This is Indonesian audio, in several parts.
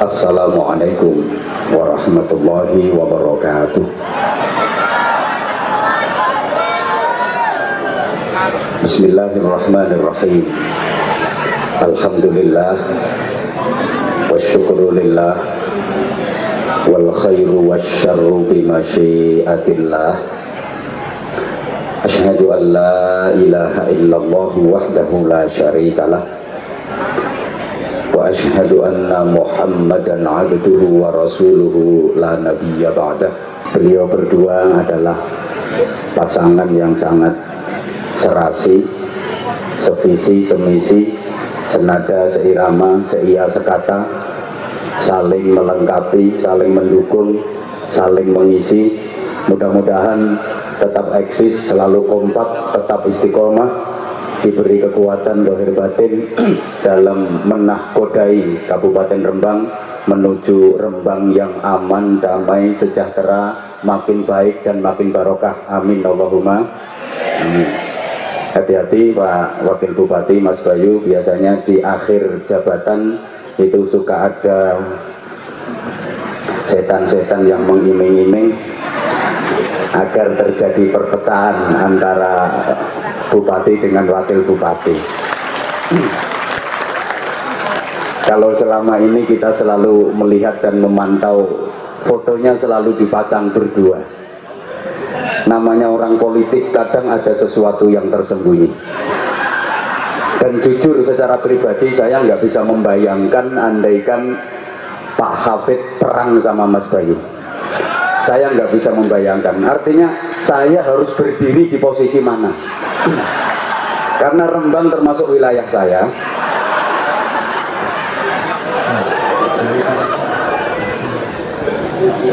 Assalamualaikum warahmatullahi wabarakatuh. Bismillahirrahmanirrahim. Alhamdulillah wasyukrulillah wal khairu wasyarru bimasyiatillah. Asyhadu an la ilaha illallah wahdahu la syarikalah wa asyhadu anna Muhammadan abduhu wa rasuluhu la nabiyya ba'dah. Beliau berdua adalah pasangan yang sangat serasi, sevisi, semisi, senada, seirama, seia, sekata, saling melengkapi, saling mendukung, saling mengisi. Mudah-mudahan tetap eksis, selalu kompak, tetap istiqomah, diberi kekuatan dohir batin dalam menahkodai Kabupaten Rembang menuju Rembang yang aman, damai, sejahtera, makin baik dan makin barokah. Amin Allahumma amin. Hati-hati Pak Wakil Bupati Mas Bayu, biasanya di akhir jabatan itu suka ada setan-setan yang mengiming-iming agar terjadi perpecahan antara bupati dengan wakil bupati. Kalau selama ini kita selalu melihat dan memantau fotonya selalu dipasang berdua. Namanya orang politik kadang ada sesuatu yang tersembunyi. Dan jujur secara pribadi saya nggak bisa membayangkan andaikan Pak Hafid perang sama Mas Bayu. Saya nggak bisa membayangkan. Artinya saya harus berdiri di posisi mana? Karena Rembang termasuk wilayah saya.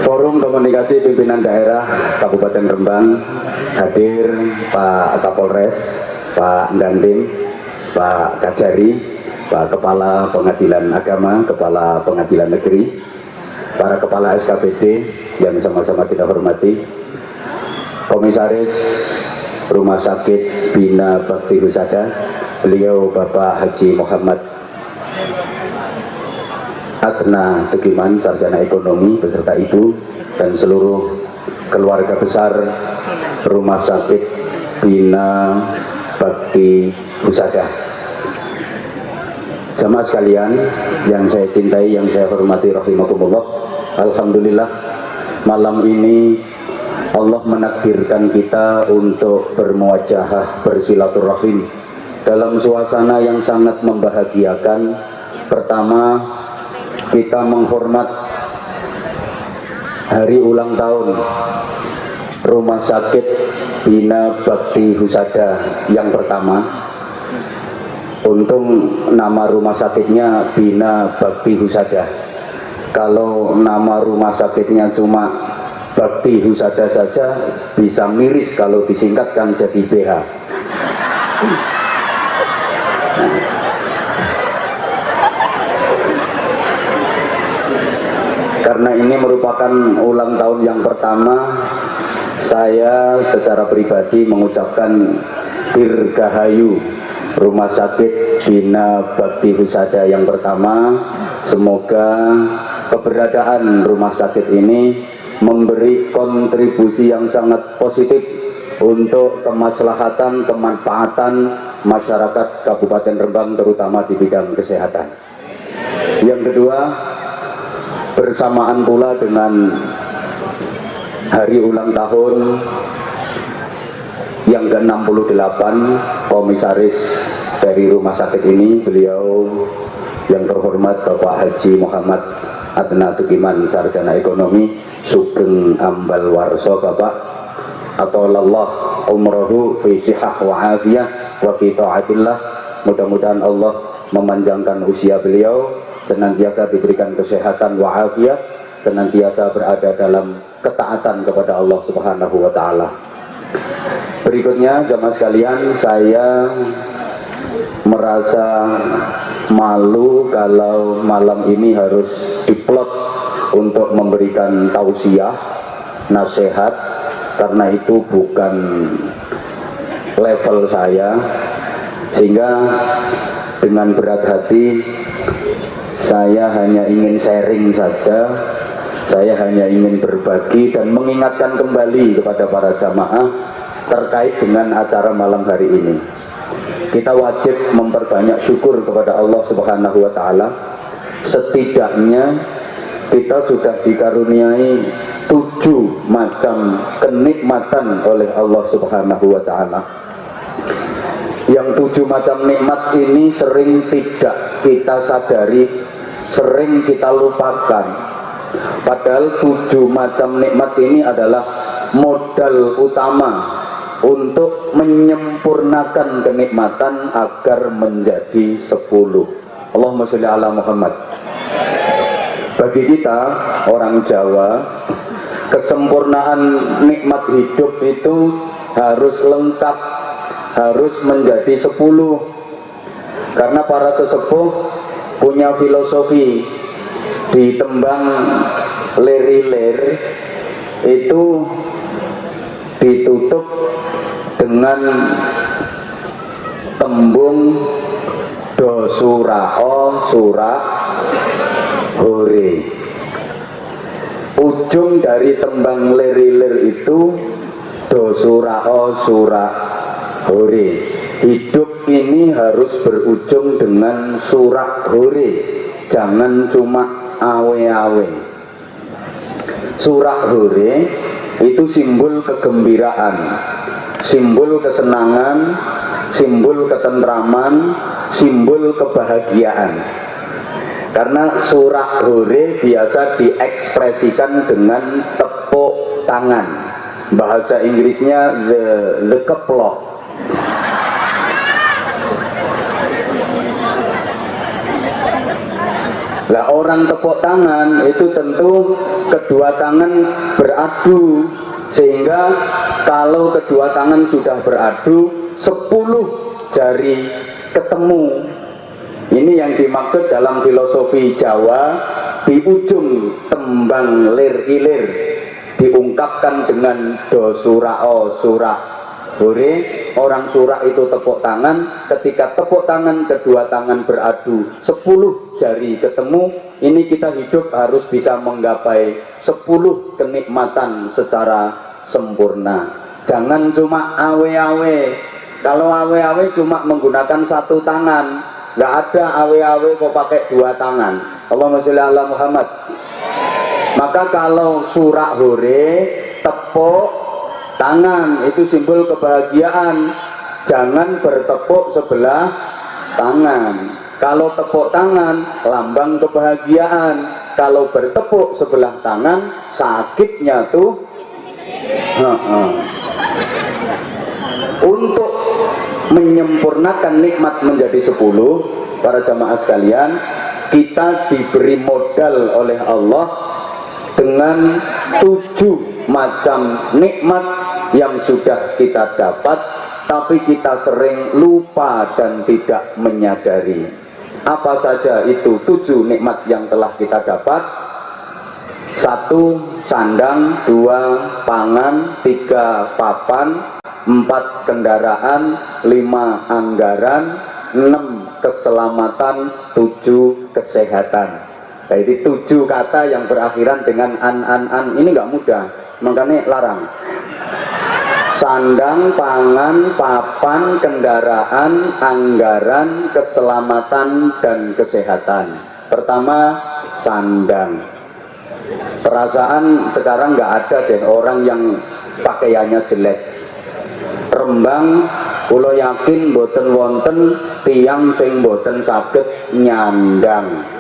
Forum Komunikasi Pimpinan Daerah Kabupaten Rembang, hadir Pak Kapolres, Pak Dandim, Pak Kajari, Pak Kepala Pengadilan Agama, Kepala Pengadilan Negeri, para Kepala SKPD yang sama-sama kita hormati, Komisaris Rumah Sakit Bina Bakti Husada, beliau Bapak Haji Muhammad Adna Tugiman, Sarjana Ekonomi beserta Ibu, dan seluruh keluarga besar Rumah Sakit Bina Bakti Husada. Jamaah sekalian yang saya cintai, yang saya hormati rahimakumullah, alhamdulillah malam ini Allah menakdirkan kita untuk bermuajahah, bersilaturahim dalam suasana yang sangat membahagiakan. Pertama, kita menghormat hari ulang tahun Rumah Sakit Bina Bakti Husada yang pertama. Untung nama rumah sakitnya Bina Bakti Husada. Kalau nama rumah sakitnya cuma Bakti Husada saja bisa miris kalau disingkatkan jadi BH. Karena ini merupakan ulang tahun yang pertama, saya secara pribadi mengucapkan dirgahayu Rumah Sakit Bina Bakti Husada yang pertama. Semoga keberadaan rumah sakit ini memberi kontribusi yang sangat positif untuk kemaslahatan, kemanfaatan masyarakat Kabupaten Rembang, terutama di bidang kesehatan. Yang kedua, bersamaan pula dengan hari ulang tahun yang ke-68 komisaris dari rumah sakit ini, beliau yang terhormat Bapak Haji Muhammad Adna Tugiman, Sarjana Ekonomi, Sugeng Ambal Warso Bapak, atolallah umrohu fi sihah wa afiyah wa fi ta'atillah. Mudah-mudahan Allah memanjangkan usia beliau, senantiasa diberikan kesehatan wa afiyah, senantiasa berada dalam ketaatan kepada Allah Subhanahu wa taala. Berikutnya jamaah sekalian, saya merasa malu kalau malam ini harus diplot untuk memberikan tausiah, nasihat, karena itu bukan level saya, sehingga dengan berat hati Saya hanya ingin sharing saja, saya hanya ingin berbagi dan mengingatkan kembali kepada para jamaah terkait dengan acara malam hari ini. Kita wajib memperbanyak syukur kepada Allah Subhanahu wa Ta'ala. Setidaknya kita sudah dikaruniai 7 macam kenikmatan oleh Allah Subhanahu wa Ta'ala. Yang 7 macam nikmat ini sering tidak kita sadari, sering kita lupakan. Padahal 7 macam nikmat ini adalah modal utama untuk menyempurnakan kenikmatan agar menjadi 10. Allahumma sholli ala Muhammad. Bagi kita orang Jawa, kesempurnaan nikmat hidup itu harus lengkap, harus menjadi 10. Karena para sesepuh punya filosofi di tembang lir-ilir itu ditutup dengan tembung do surao surah hore. Ujung dari tembang lir-ilir itu do surao surah hore. Hidup ini harus berujung dengan surak hore, jangan cuma awe-awe. Surak hore itu simbol kegembiraan, simbol kesenangan, simbol ketentraman, simbol kebahagiaan. Karena surak hore biasa diekspresikan dengan tepuk tangan. Bahasa Inggrisnya the keplok. Lah orang tepuk tangan itu tentu kedua tangan beradu, sehingga kalau kedua tangan sudah beradu 10 jari ketemu. Ini yang dimaksud dalam filosofi Jawa. Di ujung tembang lir-ilir diungkapkan dengan do surao surah hore. Orang surah itu tepuk tangan. Ketika tepuk tangan, kedua tangan beradu, 10 jari ketemu. Ini kita hidup harus bisa menggapai 10 kenikmatan secara sempurna. Jangan cuma awe-awe. Kalau awe-awe cuma menggunakan 1 tangan, nggak ada awe-awe kok pakai 2 tangan. Allahumma sholli ala Muhammad. Maka kalau surah hore, tepuk tangan, itu simbol kebahagiaan. Jangan bertepuk sebelah tangan. Kalau tepuk tangan, lambang kebahagiaan. Kalau bertepuk sebelah tangan, sakitnya tuh. Untuk menyempurnakan nikmat menjadi 10, para jamaah sekalian, kita diberi modal oleh Allah dengan 7 macam nikmat yang sudah kita dapat, tapi kita sering lupa dan tidak menyadari. Apa saja itu 7 nikmat yang telah kita dapat? 1 sandang, 2 pangan, 3 papan, 4 kendaraan, 5 anggaran, 6 keselamatan, 7 kesehatan. Jadi 7 kata yang berakhiran dengan an. Ini nggak mudah, makanya larang. Sandang, pangan, papan, kendaraan, anggaran, keselamatan, dan kesehatan. Pertama, sandang. Perasaan sekarang nggak ada deh orang yang pakaiannya jelek. Rembang, kula yakin boten wonten tiyang sing boten saged nyandang.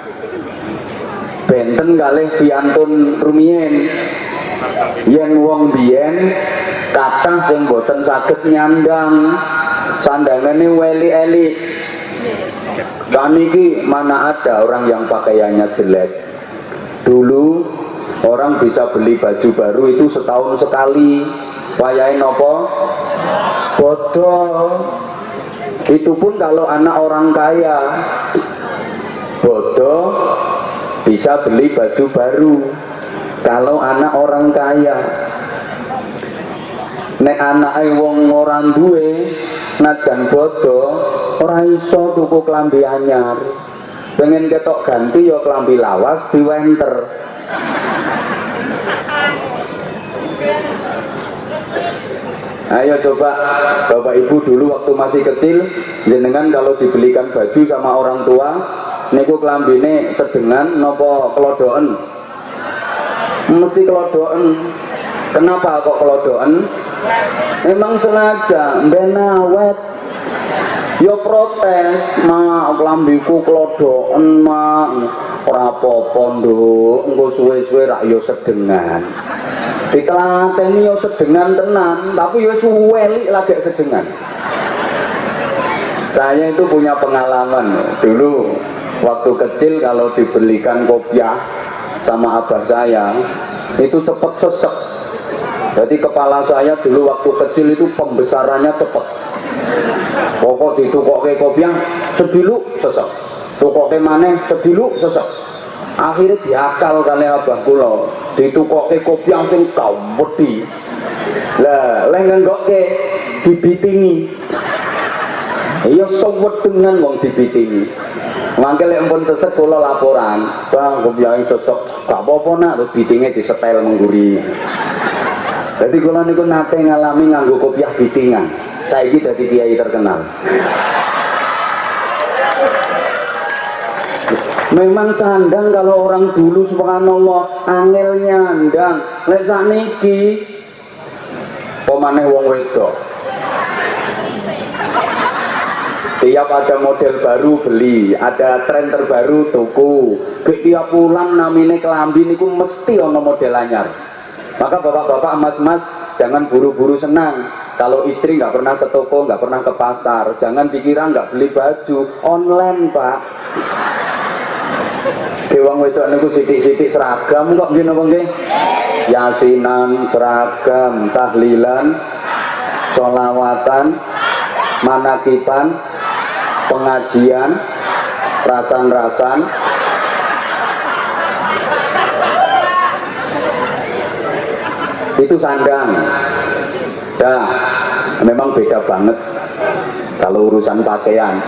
Benten kalih piantun rumiyin, yen wong biyen kathah sing boten saged nyandang, sandangane weli-eli. Dan iki mana ada orang yang pakaiannya jelek. Dulu orang bisa beli baju baru itu setahun sekali. Wayahe napa? Bodol. Itu pun kalau anak orang kaya. Bodol bisa beli baju baru. Kalau anak orang kaya. Nek anake wong ora duwe najan bodol, ora iso tuku klambi anyar. pengen ketok ganti ya klambi lawas diwenter. Ayo coba Bapak Ibu dulu waktu masih kecil, jenengan kalau dibelikan baju sama orang tua, niku klambine sedengan nopo kelodoken? Mesti kelodoken. Kenapa kok kelodoken? Memang sengaja ben awet. Yo protes, mak klambiku kelodoken mak. Ora apa-apa nduk, engko suwe-suwe rak yo sedengan. Dikelateni yo sedengan tenan, tapi yo suwelik lagi sedengan. Saya itu punya pengalaman dulu waktu kecil kalau dibelikan kopiah sama abah saya itu cepet sesek. Jadi kepala saya dulu waktu kecil itu pembesarannya cepet. Pokok ditukokke kopiah sediluk sesek. Tukokke maneh sediluk sesek. Akhirnya diakal kali abah kula, ditukokke kopiah sing kawedi. Lah, lek ngenggokke dibitingi. Iya sewedengan wong dibitingi. Mangke lek ampun sesek kula laporan, "Bang, kopiah sesek." Gak apa-apa nak, terus bitinge disetel mengguri. Jadi kula niku nate ngalami nganggo kopiah bitingan. Saiki dadi kiai terkenal. Memang sandang kalau orang dulu subhanallah angelnya ndang. Lek sakniki pemaneh wong wedok. Tiap ada model baru beli, ada tren terbaru tuku. Tiap bulan namine kelambi niku mesti ono model anyar. Maka bapak-bapak, mas-mas jangan buru-buru senang. Kalau istri nggak pernah ke toko, nggak pernah ke pasar, jangan dikira nggak beli baju online, Pak. Dewang wedok niku sithik-sithik seragam kok nggih napa nggih? Yasinan seragam, tahlilan, sholawatan, manakiban, pengajian, rasan-rasan. Itu sandang. Dah, memang beda banget kalau urusan pakaian.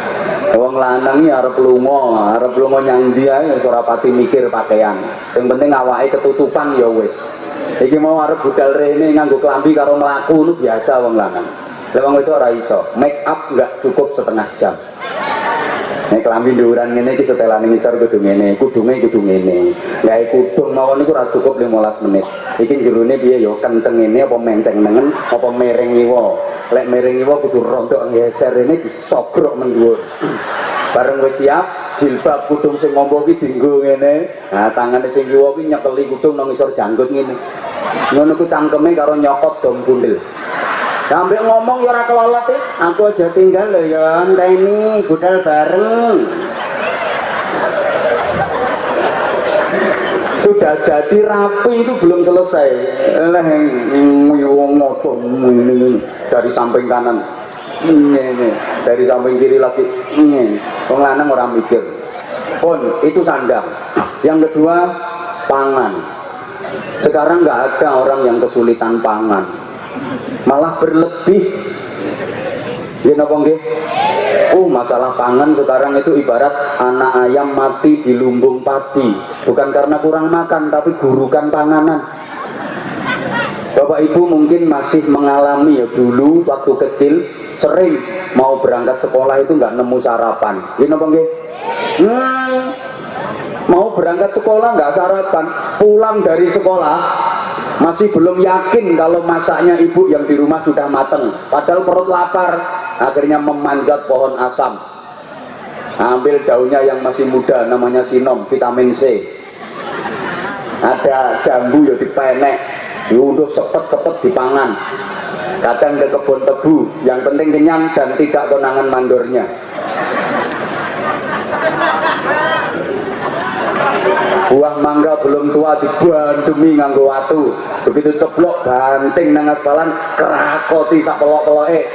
Wong lanang iki arep lunga nyang ndi ae ora pati mikir pakaian. Sing penting awake ketutupan ya wis. Iki mau arep budal rene nganggo klambi karo mlaku lu biasa wong lanang. Lah wong itu ora iso. Make up enggak cukup setengah jam. Nek klambi nduran ngene iki setelane ngisor kudu ngene, kudunge kudu ngene. Gawe kudung mawon niku ora cukup 15 menit. Iki jerone piye ya kenceng ngene apa menceng nengen apa mereng ngiwa. Lek mereng ngiwa kudu rontok nggeser rene disogrok mendhuwur. Bareng wis siap, jilbab kudung sing ngombo ki dienggo ngene. Nah, tangane sing kiwa ki nyekeli kudung nang ngisor janggut ngene. Ngono ku cangkeme karo nyokot dom bundel. Sampai ngomong ya ora kelolot e, aku aja tinggal lho ya, enteni budal bareng. Sudah jadi rapi itu belum selesai. Wong moco dari samping kanan. Ini dari samping kiri lagi. Ini wong lanang ora mikir. Pun itu sandang. Yang kedua pangan. Sekarang nggak ada orang yang kesulitan pangan. Malah berlebih. Ya napa nggih? Masalah pangan sekarang itu ibarat anak ayam mati di lumbung padi. Bukan karena kurang makan, tapi gurukan panganan. Bapak Ibu mungkin masih mengalami ya dulu waktu kecil sering mau berangkat sekolah itu nggak nemu sarapan. Ya napa nggih? Mau berangkat sekolah nggak sarapan, pulang dari sekolah masih belum yakin kalau masaknya ibu yang di rumah sudah mateng. Padahal perut lapar, akhirnya memanjat pohon asam. Ambil daunnya yang masih muda, namanya sinom, vitamin C. Ada jambu ya dipenek, diunduh sepet-sepet dipangan. Kadang ke kebun tebu, yang penting kenyang dan tidak konangan mandornya. Buah mangga belum tua dibandemi nganggo watu. Begitu ceblok banting nang aspalan krakoti sak pelok-peloke.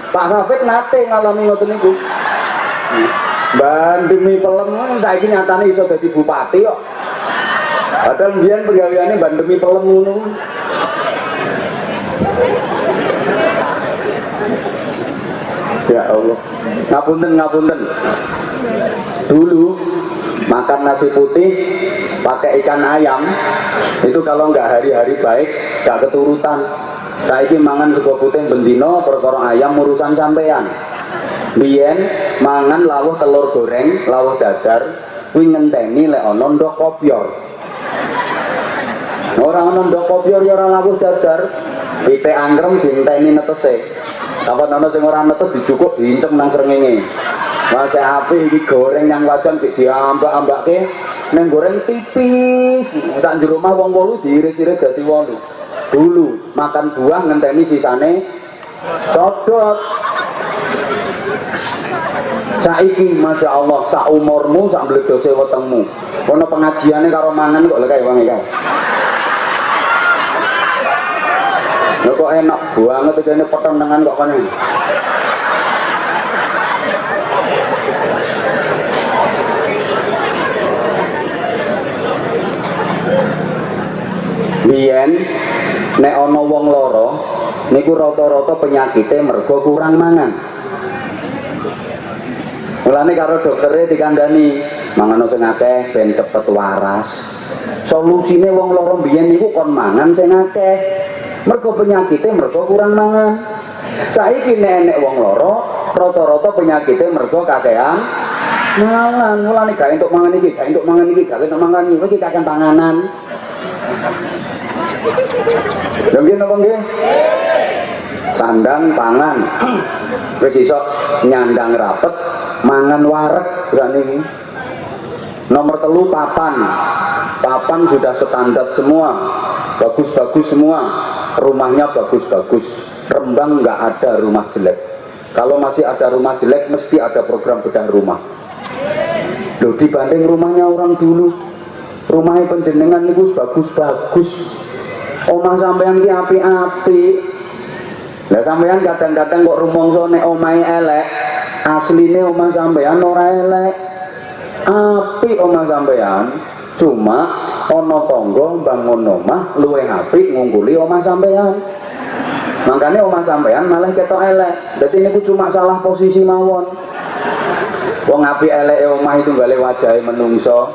Pak Hafid nate ngalami ngoten niku. Bandemi pelem saiki nyatane iso dadi bupati kok. Padahal mbiyen penggaweane bandemi pelem ngono. Ya Allah. Ngapunten. Dulu makan nasi putih pakai ikan ayam itu kalau nggak hari-hari baik nggak keturutan. Saiki mangan sego putih bendino perkara ayam urusan sampean. Biyen mangan lawuh telur goreng, lawuh dadar kuwi ngenteni lek ana ndok kopyor. Ora ana ndok kopyor ya ora lawuh dadar. Ite angkrem dinteni netese. Apa ana sing ora netes dicukuk diinceng nang srengenge. Masih apik iki goreng yang wajan diambak-ambake nang goreng tipis. Sak jero omah wong 8 diiris-iris dadi 8. Dulu makan buah ngenteni sisane codot. Saiki Masya Allah sak umurmu sak mbledose wetengmu ono pengajiane karo mangan kok lek kaya wong iki. Lha kok enak banget iki kene petenengan kok kene. Biyen nek ana wong lara niku rata-rata penyakite mergo kurang mangan. Mulane karo doktere dikandani mangan sing akeh ben cepet waras. Solusine wong lara biyen niku kon mangan sing akeh. Mergo penyakite mergo kurang mangan. Saiki nek wong lara rata-rata penyakite mergo kakehan mangan. Mulane gak entuk mangan iki, gak entuk mangan iki, gak entuk mangan iki kakehan panganan. Lha nggih napa nggih? Sandang pangan. Wis iso nyandang rapet, mangan wareg berani ini. Nomor 3 papan. Papan sudah standar semua. Bagus-bagus semua. Rumahnya bagus-bagus. Rembang nggak ada rumah jelek. Kalau masih ada rumah jelek mesti ada program bedah rumah. Loh dibanding rumahnya orang dulu. Rumahnya penjenengan itu bagus-bagus. Omah sampean ki api-api. Lah sampean kadang-kadang kok rumangsa nek omahe elek, asline omah sampean ora elek. Api omah sampean, cuma ana tangga bangun omah luwih apik ngungkuli omah sampean. Makanya omah sampean malah ketok elek. Dadi niku cuma salah posisi mawon. Wong apik eleke omah itu gale wajahe menungso.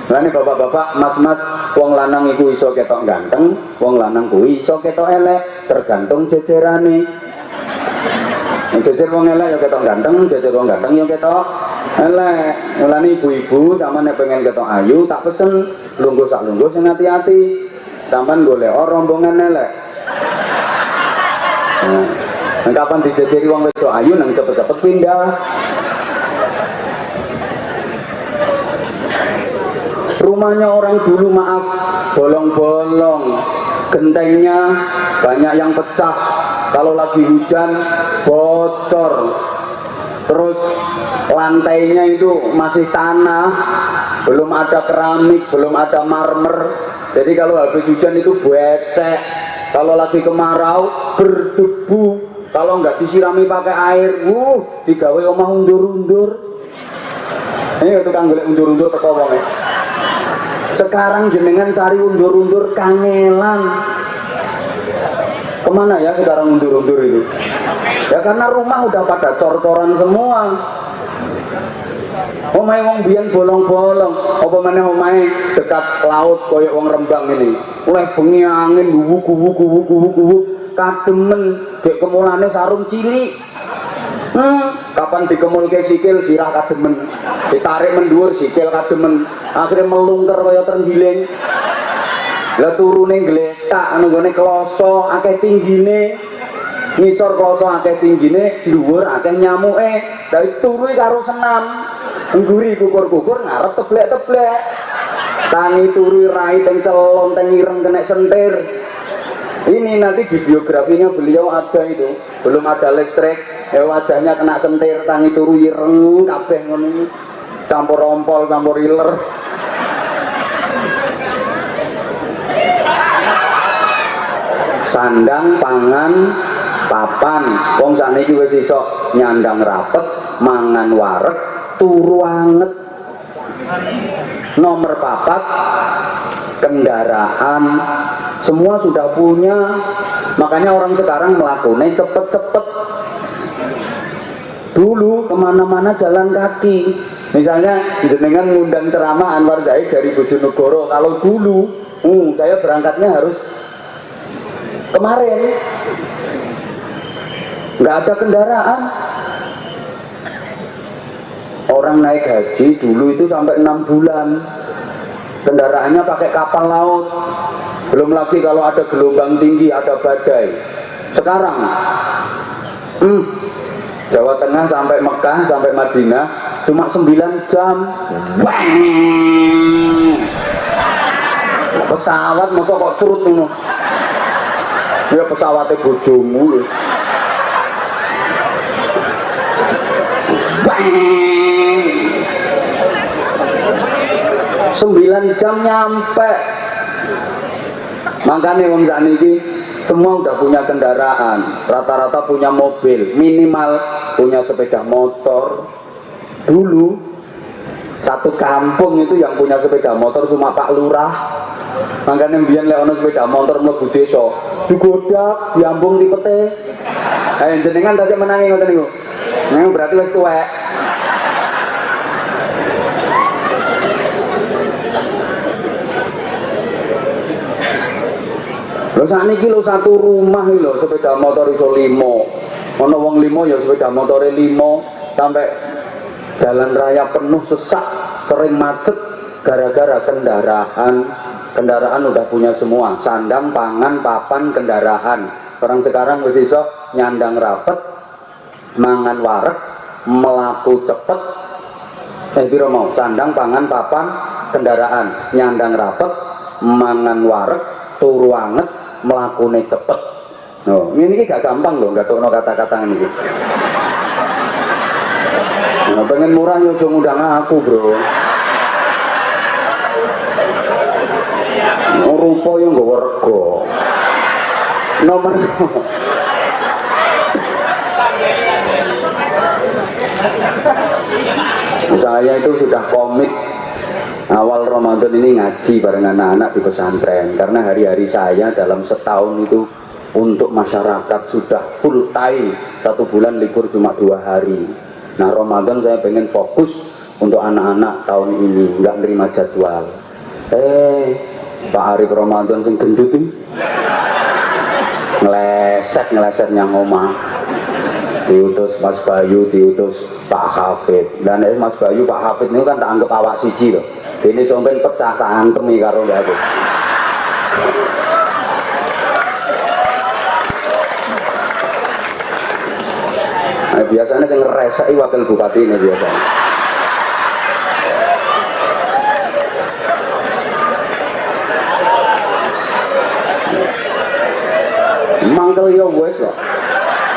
Lane bapak-bapak, mas-mas, wong lanang iku iso ketok ganteng, wong lanang kuwi iso ketok elek, tergantung jejerane. Jejer wong elek ya ketok ganteng, jejer wong ganteng ya ketok elek. Mulane ibu-ibu sampeyan nek pengen ketok ayu, tak pesen lungguh sak lungguh sing ati-ati. Sampeyan golek rombongan elek. Nah, kapan dijejeri wong wedok ayu nang cepet-cepet pindah. Rumahnya orang dulu maaf bolong-bolong, gentengnya banyak yang pecah, kalau lagi hujan bocor, terus lantainya itu masih tanah, belum ada keramik, belum ada marmer, jadi kalau habis hujan itu becek, kalau lagi kemarau berdebu, kalau nggak disirami pakai air, digawe omah undur-undur. Ini tukang golek undur-undur teko wong. Sekarang jenengan cari undur-undur kangelan. Kemana ya sekarang undur-undur itu? Ya karena rumah udah pada cor-coran semua. Omahe wong biyen bolong-bolong, apa meneh omahe dekat laut koyo wong Rembang ini. Oleh bengi angin wuku-wuku kademen, gek kemulane sarung cilik. Kapan dikemulke sikil sirah kademen, ditarik mendur sikil kademen, akhirnya melungker kaya terenggiling. Lah turune gletak anu gone kloso akeh tinggine, ngisor kloso akeh tinggine, dhuwur akeh nyamuke. Dari turu karo senam, ngguri kukur-kukur ngarep teblek-teblek. Tangi turu rai teng selon teng ireng kena sentir. Ini nanti di biografinya beliau ada itu, belum ada listrik, wajahnya kena sentir, tangi turu ireng, kabeh ngono, campur rompol, campur iler. Sandang, pangan, papan, wong sakniki wis iso nyandang rapet, mangan wareg, turu anget. Nomor 4, kendaraan. Semua sudah punya, makanya orang sekarang melakukannya cepet-cepet. Dulu kemana-mana jalan kaki, Misalnya jenengan ngundang ceramah Anwar Zaid dari Bojonegoro, kalau dulu saya berangkatnya harus kemarin, nggak ada kendaraan. Orang naik haji dulu itu sampai 6 bulan, kendaraannya pakai kapal laut. Belum lagi kalau ada gelombang tinggi, ada badai. Sekarang Jawa Tengah sampai Mekah, sampai Madinah cuma 9 jam. Bang! Pesawat masa kok surut ngono. Ya pesawatnya bojomu lho. Bang! 9 jam nyampe. Makanya wong sakniki semua udah punya kendaraan, rata-rata punya mobil, minimal punya sepeda motor. Dulu satu kampung itu yang punya sepeda motor cuma Pak Lurah. Makanya mbiyen lek ana sepeda motor mlebu desa, digodak, diambung dipete. Jenengan tasik menangi ngoten niku. Nah, berarti wis tuwek. Lho sakniki lho satu rumah lho sepeda motor iso 5. Ana wong 5 ya sepeda motore 5, sampai jalan raya penuh sesak, sering macet gara-gara kendaraan. Kendaraan udah punya semua, sandang, pangan, papan, kendaraan. Orang sekarang wis iso nyandang rapet, mangan wareg, melaku cepet. Piro mau? Sandang, pangan, papan, kendaraan, nyandang rapet, mangan wareg, turu anget, mlakune cepet. No, ini gak gampang loh, gak tokno kata-kata ini. Nah, pengen murah yo aja ngundang aku, Bro. Rupa yo nggawa rego. Nomor saya itu sudah komit awal Ramadan ini ngaji bareng anak-anak di pesantren, karena hari-hari saya dalam setahun itu untuk masyarakat sudah full time. 1 bulan libur cuma 2 hari. Nah Ramadan saya pengen fokus untuk anak-anak tahun ini, nggak nerima jadwal. Pak Arif Ramadan sing gendut ini ngeleset nyang omah, diutus Mas Bayu, diutus Pak Hafid. Dan Mas Bayu, Pak Hafid ini kan tak anggap awak siji loh. Ini sampai pecah tak antemi karo aku. Nah, biasanya saya ngeresai wakil bupati ini biasanya. Mangkel ya wes kok.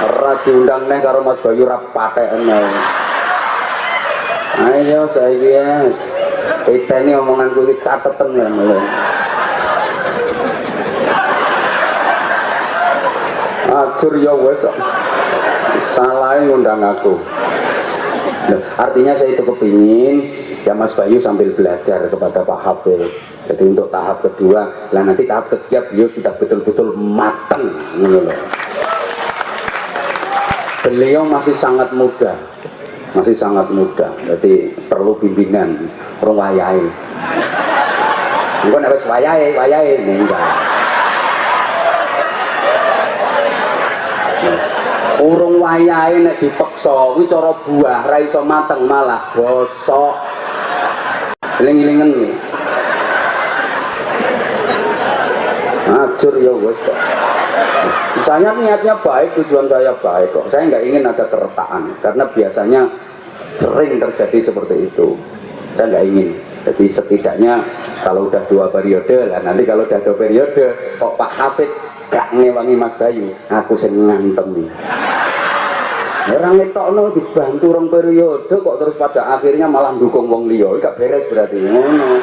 Ora diundang neh karo Mas Bayu ra patekne. Ayo saiki yes. Iteni omonganku iki cateten ya mulai. Ajur ya wes kok. Salah ngundang aku. Nah, artinya saya itu kepingin ya Mas Bayu sambil belajar kepada Pak Hafid. Jadi untuk tahap kedua, lah nanti tahap ketiga beliau sudah betul-betul matang. Beliau masih sangat muda, jadi perlu bimbingan, perlu wayai. Bukan harus wayai, enggak. Urung wayai nek dipeksa, kuwi cara buah ra iso mateng malah bosok. Eling-elingen iki. Ajur ya wes kok. Saya niatnya baik, tujuan saya baik kok. Saya nggak ingin ada keretakan, karena biasanya sering terjadi seperti itu. Saya nggak ingin. Jadi setidaknya kalau udah 2 periode lah, nanti kalau udah 2 periode, kok Pak Hafid gak ngewangi Mas Bayu, aku sing ngantem nih. Orang ngetokno dibantu 2 periode kok terus pada akhirnya malah dukung wong liya, gak beres berarti ngono.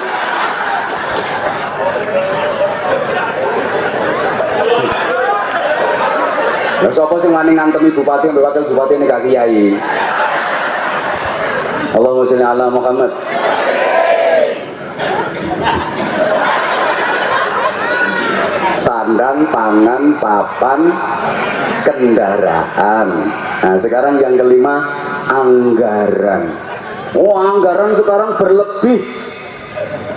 Lah sapa sing wani ngantemi bupati mbek wakil bupati nek gak kiai. Allahumma sholli ala Muhammad. Sandang, pangan, papan, kendaraan. Nah, sekarang yang kelima, anggaran. Oh, anggaran sekarang berlebih.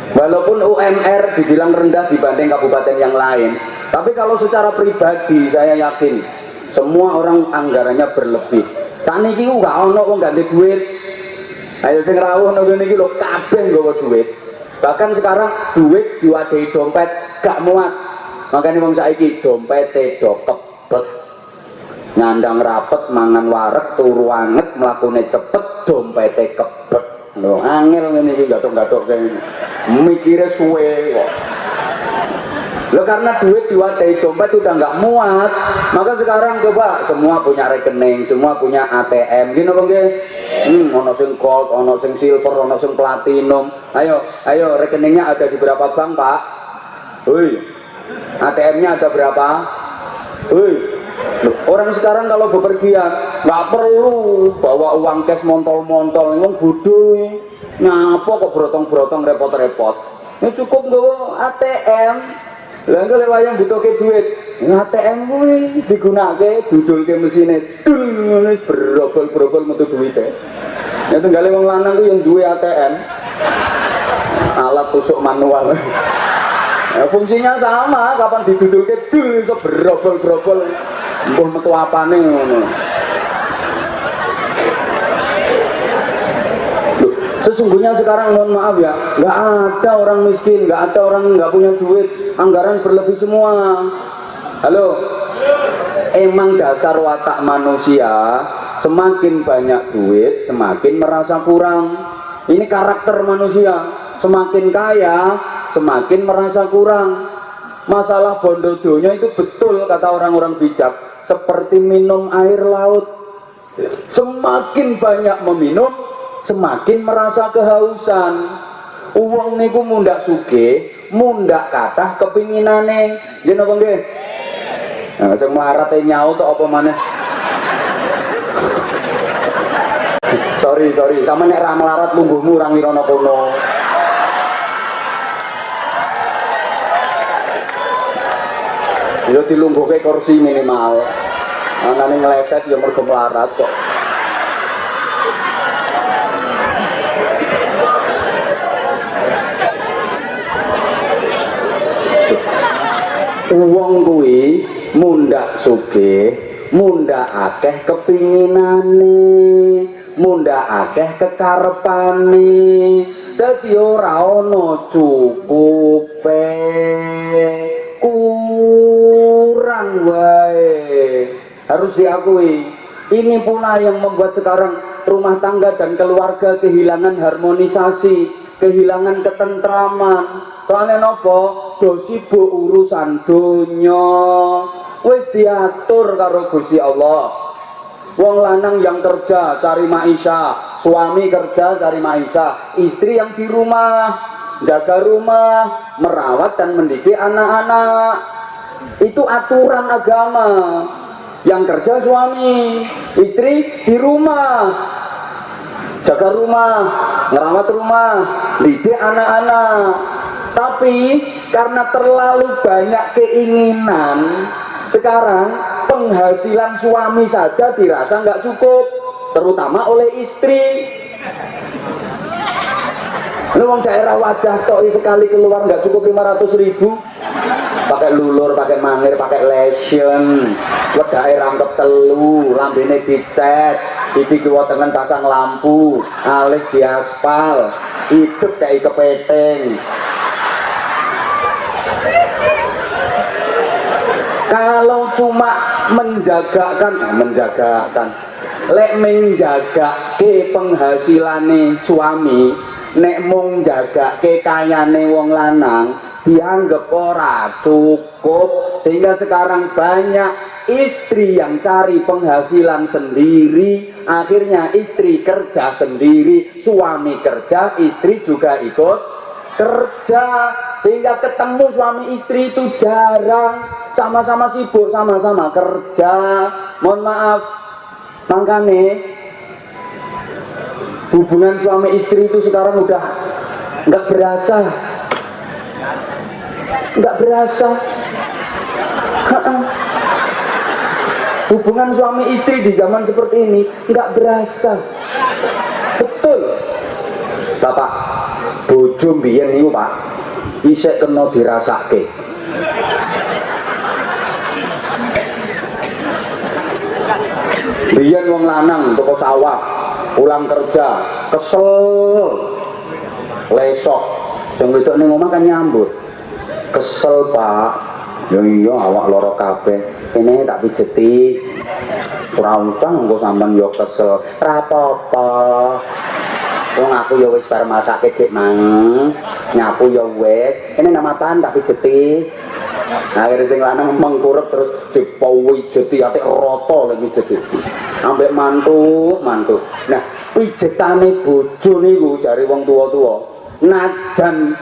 Walaupun UMR dibilang rendah dibanding kabupaten yang lain, tapi kalau secara pribadi saya yakin semua orang anggarannya berlebih. Saniki ku gak ono wong gak duwe duit. Ayo sing rawuh nang ngene iki lho kabeh nggawa duit. Bahkan sekarang duit diwadahi dompet gak muat. Makanya wong saiki dompete do kebet. Nyandang rapet mangan wareg turu anget mlakune cepet dompete kebet. Lho angel ngene iki gathok-gathok kene. Mikire suwe kok. Loh karena duit diwadahi dompet udah nggak muat, maka sekarang coba semua punya rekening, semua punya ATM, gini apa nggih? Ono sing gold, ono sing silver, ono sing platinum. Ayo rekeningnya ada di berapa bank Pak? Hoi, ATM-nya ada berapa? Hoi, orang sekarang kalau bepergian nggak perlu bawa uang cash montol-montol, emang bodoh. Ngapa kok brotong-brotong repot-repot? Ini cukup nggawa ATM. Lah engko lek wayang butuhke duit, ATM kuwi digunakake dudulke mesine dul ngono berobol-berobol metu duwite. Ya tenggale wong lanang ku yang duwe ATM. Alat tusuk manual. Ya, fungsinya sama, kapan didudulke dul iso berobol-berobol. Mbuh metu apane ngono. Sesungguhnya sekarang mohon maaf ya, nggak ada orang miskin, nggak ada orang nggak punya duit, anggaran berlebih semua. Halo, emang dasar watak manusia semakin banyak duit semakin merasa kurang. Ini karakter manusia, semakin kaya semakin merasa kurang. Masalah bondodonya itu betul kata orang-orang bijak, seperti minum air laut. Semakin banyak meminum semakin merasa kehausan. Uang niku mundak sugih, mundak kathah kepinginane. Nggih napa nggih? Nah, sing mlarate nyaut apa maneh? Sorry, sama nek ra melarat mungguhmu ora ngirono kono. Yo dilungguhke kursi minimal. Anane ngeleset ya mergo melarat kok. Wong kuwi mundak sugih, mundak akeh kepinginane, mundak akeh kekarepane. Dadi ora ana cukupe, kurang wae. Harus diakui, ini pula yang membuat sekarang rumah tangga dan keluarga kehilangan harmonisasi, kehilangan ketentraman. Soalnya nopo? Do sibuk urusan dunya, wis diatur karo Gusti Allah. Wong lanang yang kerja cari maisha, suami kerja cari maisha, istri yang di rumah jaga rumah, merawat dan mendidik anak-anak. Itu aturan agama. Yang kerja suami, istri di rumah jaga rumah, merawat rumah, didik anak-anak. Tapi karena terlalu banyak keinginan, sekarang penghasilan suami saja dirasa nggak cukup, terutama oleh istri. Lu wong daerah wajah tok sekali keluar nggak cukup 500.000, pakai lulur, pakai mangir, pakai lotion, wedake rangkep telu, lambene dicet, pipi kiwa tengen pasang lampu, alis diaspal, hidup kayak kepeteng. Kalau cuma menjaga ke penghasilane suami, nek mung jagake kayane wong lanang, dianggap ora cukup. Sehingga sekarang banyak istri yang cari penghasilan sendiri, akhirnya istri kerja sendiri, suami kerja, istri juga ikut kerja, sehingga ketemu suami istri itu jarang, sama-sama sibuk, sama-sama kerja. Mohon maaf, makanya hubungan suami istri itu sekarang udah nggak berasa. Hubungan suami istri di zaman seperti ini nggak berasa. Betul. Lah Pak, bojo mbiyen niku Pak, isih kena dirasake. Biyen wong lanang toko sawah, pulang kerja, kesel, lesok. Sing wedok ning omah kan nyambut. Kesel Pak, ya iya awak loro kabeh. Kene tak pijeti. Ora usah engko sampean yo kesel. Ora apa-apa. Wong aku ya wis bar masake dik mang. Nyapu ya wis. Ini nama apaan tak pijeti. Akhirnya sing lanang mengkurep terus dipawi jeti atik rata lek pijeti. Ambek mantuk. Nah, pijetane bojo niku jare wong tuwa-tuwa. Najan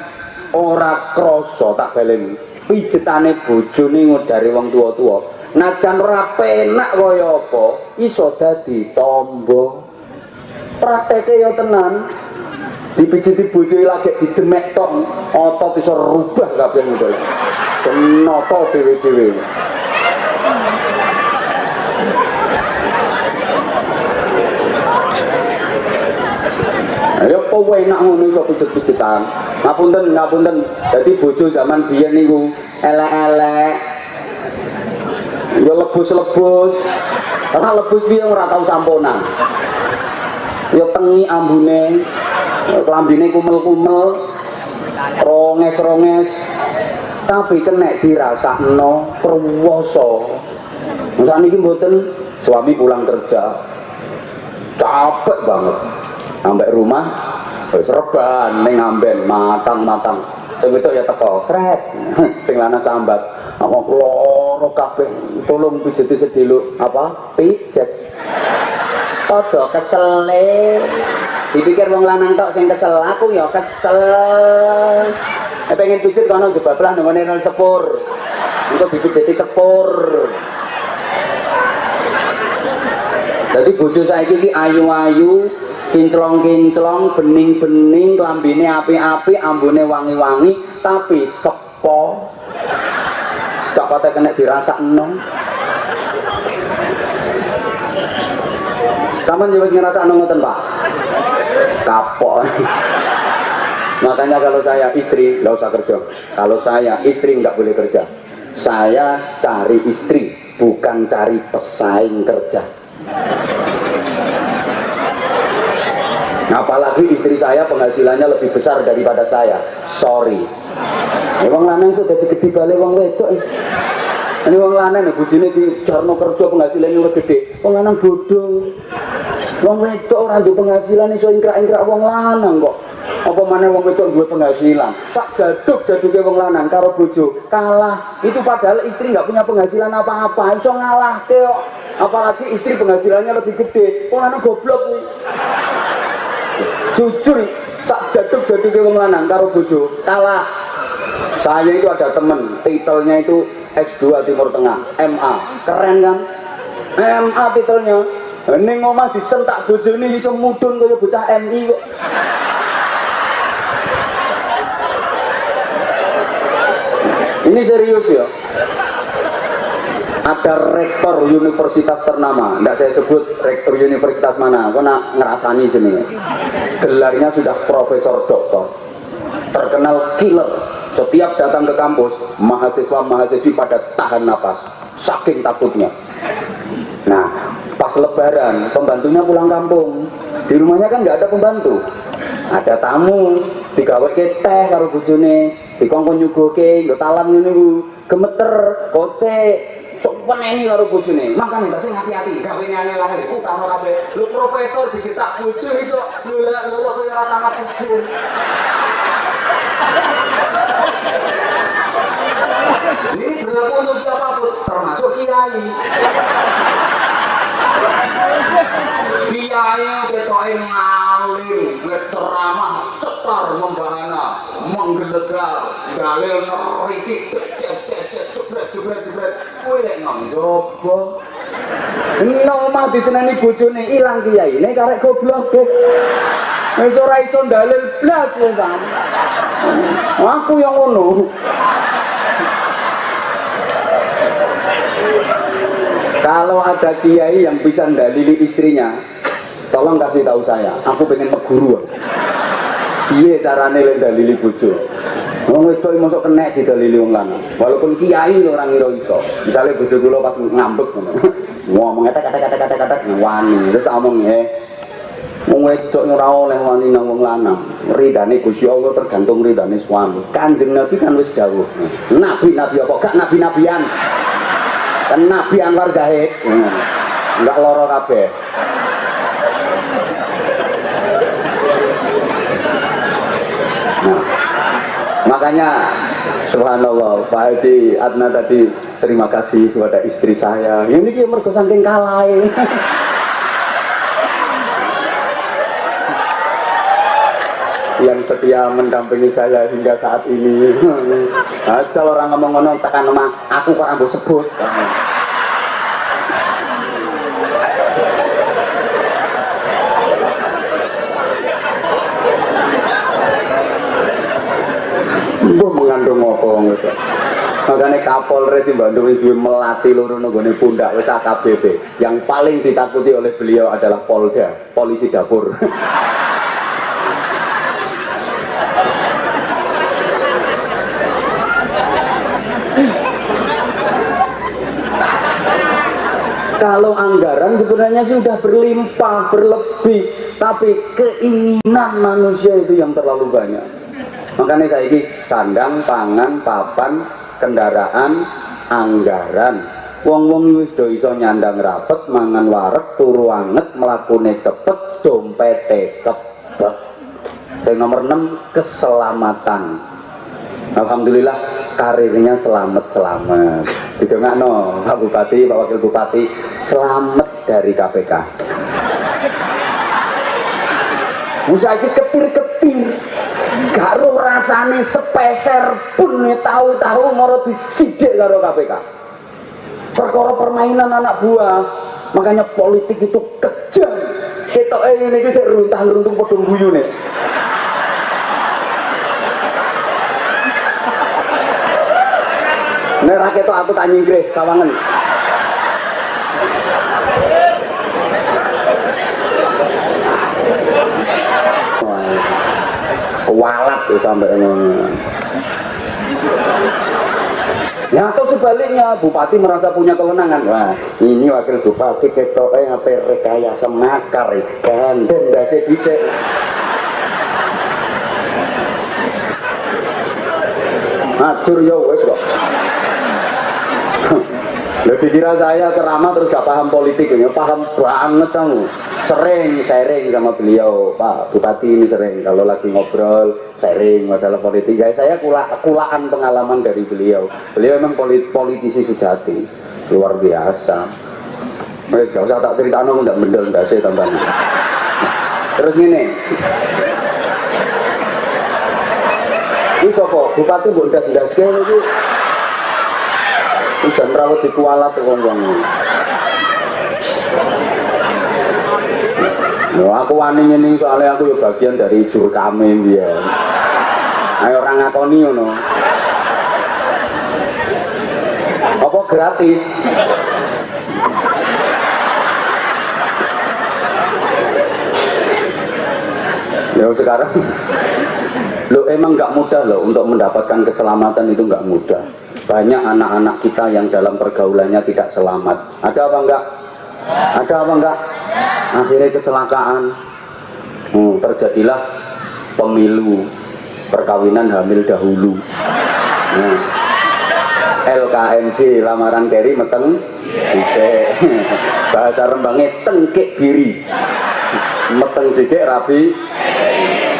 ora krasa tak baleni. Pijetane bojo niku jare wong tuwa-tuwa. Najan ora penak kaya apa, iso dadi tamba. Prakteke ya tenan. Dipijiti bojo lagi didemek tok, otot iso rubah kabeh ngono. Kenapa dhewe-dhewe. Ayo kowe enak ngono iso pijet-pijetan. Ngapunten. Dadi bojo zaman biyen niku elek-elek. Ya lebus-lebus. Ora lebus piye ora tau samponan. Ya tengi ambune, klambine kumel-kumel, ronges-ronges. Tapi kena dirasakno kruwasa. Sakniki mboten suami pulang kerja. Capek banget. Sampai rumah wis reban ning amben matang-matang. Sing wedok ya teko, sret. Sing lanang sambat, "Apa loro kabeh, tolong pijeti sediluk." Apa? Pijet. Padha kesele. Dipikir wong lanang tok sing kesel, aku ya kesel. Pengen pijet kono jebablah nang sepur. Engko dipijeti sepur. Jadi bojo saiki iki ayu-ayu, kinclong-kinclong, bening-bening, klambine apik-apik, ambune wangi-wangi, tapi sepo. Gak patah kena dirasakno. Sampeyan yo wis ngrasakno ngoten, Pak. Kapok. Makanya kalau saya istri nggak usah kerja. Kalau saya istri nggak boleh kerja. Saya cari istri, bukan cari pesaing kerja. Apalagi istri saya penghasilannya lebih besar daripada saya. Sorry. Wong lanang sudah gede balik wong wedok. Ini wong lanang bojone dijarno kerja penghasilannya lebih gede. Wong lanang bodoh. Wong wedok ora duwe penghasilan iso ingkrak-ingkrak wong lanang kok. Apa maneh wong wedok duwe penghasilan. Tak jaduke wong lanang karo bojo kalah. Itu padahal istri nggak punya penghasilan apa-apa, iso ngalahke kok. Apalagi istri penghasilannya lebih gede. Wong lanang goblok kuwi. Jujur, sak jaduke wong lanang karo bojo kalah. Saya itu ada temen, titelnya itu S2 Timur Tengah, MA. Keren kan? MA titelnya. Ning omah disentak bojone iso mudhun kaya bocah MI kok. Ini serius ya. Ada rektor universitas ternama, tidak saya sebut rektor universitas mana, kau nak ngerasani jenenge. Gelarnya sudah profesor doktor, terkenal killer. Setiap datang ke kampus, mahasiswa-mahasiswi pada tahan napas, saking takutnya. Nah, pas lebaran, pembantunya pulang kampung. Di rumahnya kan nggak ada pembantu. Ada tamu, digawe teh karo bojone, dikongkon nyuguhke, nggo talam ngene ku, gemeter, kocek, sok peneni karo bojone. Makane tak sing hati-hati, gawene aneh lah iku utama kabeh. Lu profesor digetak bojo iso lulak kaya ora tamat SD. Ini berlaku untuk siapapun, termasuk kiai. Kiai ketoke ngalim, ceramah, cetar membahana, menggelegar, dalil neritik, jebret. Kowe lek nang njaba. Nomah diseneni bojone ilang kiai, nek karek goblok. Wis ora iso dalil blas wong kan. Aku yang ngono. Kalau ada kiai yang bisa dalili istrinya, tolong kasih tahu saya. Aku pengen meguru. Piye carane lek dalili bojo? Wong wedok mosok kena didalili wong lanang. Walaupun kiai orang ngira iso. Misale bojo kula pas ngambek ngono. Ngomong kata-kata wani. Terus omong wong wedok ora oleh wani nang wong lanang. Ridane Gusti Allah tergantung ridane suami. Kanjeng Nabi kan wis dawuh. Nabi-nabi apa gak nabi-nabian? Kan Nabi Anwar Zahid. Enggak loro kabeh. Nah, makanya subhanallah Pak Haji Adna tadi terima kasih kepada istri saya. Ini dia mergo saking kalahe. Yang setia mendampingi saya hingga saat ini. Aja orang ngomong ngono tekan omah, aku kok ambo sebut. Mbah mengandung apa ngono. Makanya Kapolres di Bandung itu melatih loro nggone pundak wis AKBP. Yang paling ditakuti oleh beliau adalah Polda, polisi dapur. Kalau anggaran sebenarnya sudah berlimpah, berlebih, tapi keinginan manusia itu yang terlalu banyak. Makanya saya ini sandang, pangan, papan, kendaraan, anggaran. Wong-wong wis do iso nyandang rapet, mangan wareg, turu anget, mlakune cepet, dompete kebek. Yang nomor 6 keselamatan. Alhamdulillah karirnya selamat-selamat. Didongakno Pak Bupati, Pak Wakil Bupati selamat dari KPK. Musaiki ketir-ketir. Gak ro rasane sepeser pun tahu-tahu moro disidik karo KPK. Perkara permainan anak buah. Makanya politik itu kejam. Ketoke ngene iki sik runtah-runtung padha guyune. Nek ra ketok aku tak nyingkrih sawangen. Walat tuh sampai ngono. Ya atau sebaliknya bupati merasa punya kewenangan. Wah, ini wakil bupati ketoknya ngapain rekayasa makar, gandeng dasi dhisik. Acur ya wes kok. Lebih kira saya ceramah terus gak paham politik, ya paham banget kamu. Sering sharing sama beliau, Pak Bupati ini sering kalau lagi ngobrol sharing masalah politik. Ya, saya kulaan pengalaman dari beliau. Beliau memang politisi sejati, luar biasa. Wes gak usah tak ceritakan, ndak mendel ndak sih tambahan. Terus gini. Ini sapa? Bupati mbok ndas-ndaske niku. Hujan rawat dikualat wong-wong. Loh, aku wani ini soalnya aku ya bagian dari jurkame ya. Ayo orang ngakoni ngono. Apa gratis? Ya sekarang lo emang nggak mudah loh untuk mendapatkan keselamatan, itu nggak mudah. Banyak anak-anak kita yang dalam pergaulannya tidak selamat. Ada apa enggak? Ada apa enggak? Akhirnya kecelakaan. Terjadilah pemilu, perkawinan hamil dahulu. Nah, LKMD, lamaran keri meteng dhisik. Bahasa Rembangnya tengkek biri. Meteng dhisik rabi.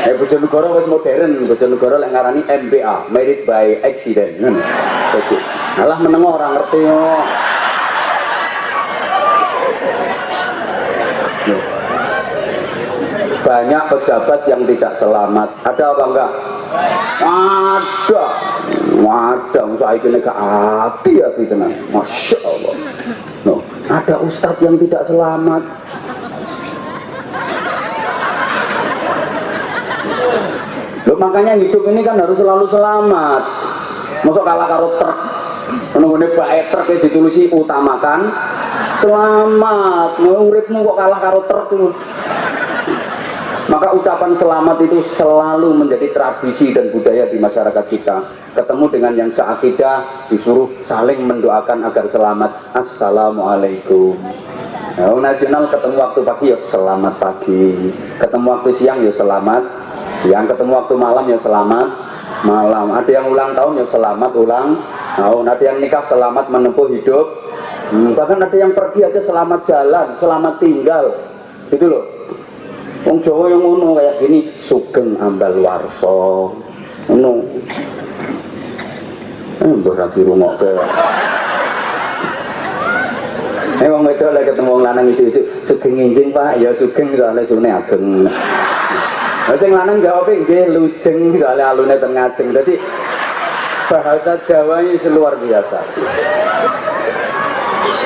Bojonegoro wis modern, Bojonegoro lek ngarani MBA, married by accident. Alah meneng ora ngerti kok. Banyak pejabat yang tidak selamat. Ada apa enggak? Ada. Ada, saiki nek hati-hati tenan. Masya Allah. No, ada ustadz yang tidak selamat. Loh, makanya hidup ini kan harus selalu selamat. Masuk kalah karo truk. Menunggu bae truk ditulisi utamakan selamat. Uripmu kok kalah karo truk. Maka ucapan selamat itu selalu menjadi tradisi dan budaya di masyarakat kita. Ketemu dengan yang seakidah disuruh saling mendoakan agar selamat. Assalamualaikum. Nah, nasional ketemu waktu pagi ya selamat pagi, ketemu waktu siang ya selamat siang, ketemu waktu malam ya selamat malam. Ada yang ulang tahun ya selamat ulang tahun, ada yang nikah selamat menempuh hidup, bahkan ada yang pergi aja selamat jalan, selamat tinggal, gitu loh. Wong Jawa yang ngono kayak gini, sugeng ambal warso, ngono. Berarti rungokke. Wong wedok lek ketemu wong lanang isu-isu, sugeng enjing Pak, ya sugeng soalnya sune ageng. Lah sing lanang jawab nggih lujeng soalnya alune ten ngajeng. Dadi bahasa Jawa ini luar biasa.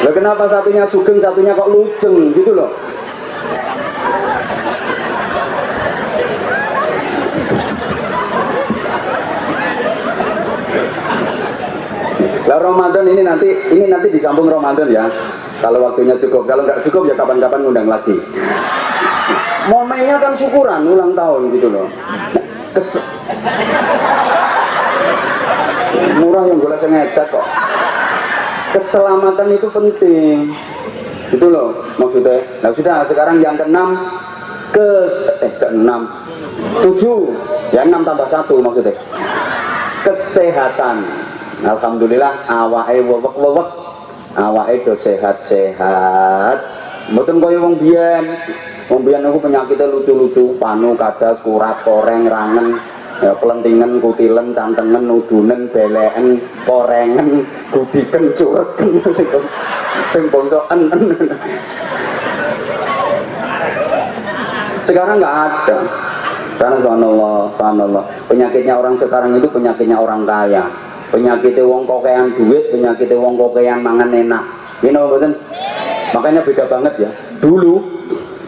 Lah kenapa satunya sugeng, satunya kok lujeng gitu loh. Lah Ramadan ini nanti disambung Ramadan ya. Kalau waktunya cukup, kalau nggak cukup ya kapan-kapan ngundang lagi. Momennya kan syukuran ulang tahun gitu loh. Murah yang boleh ngecek kok. Keselamatan itu penting, gitu loh maksudnya. Nah sudah sekarang yang keenam keenam 7 ya 6 tambah 1 maksudnya kesehatan. Alhamdulillah awake wewek awake do sehat-sehat. Mboten kaya wong biyen. Wong biyen aku penyakitnya lucu-lucu, panu, kadas, kurat, koreng, rangen, ya kelentingen, kutilen, cantengen, udunen, beleken, korengen, gudiken, cureken, sing bangsa en. Sekarang nggak ada. Karena subhanallah, penyakitnya orang sekarang itu penyakitnya orang kaya. Penyakitnya wong kokean duit, penyakitnya wong kokean mangan enak. Ini betul. Makanya beda banget ya. Dulu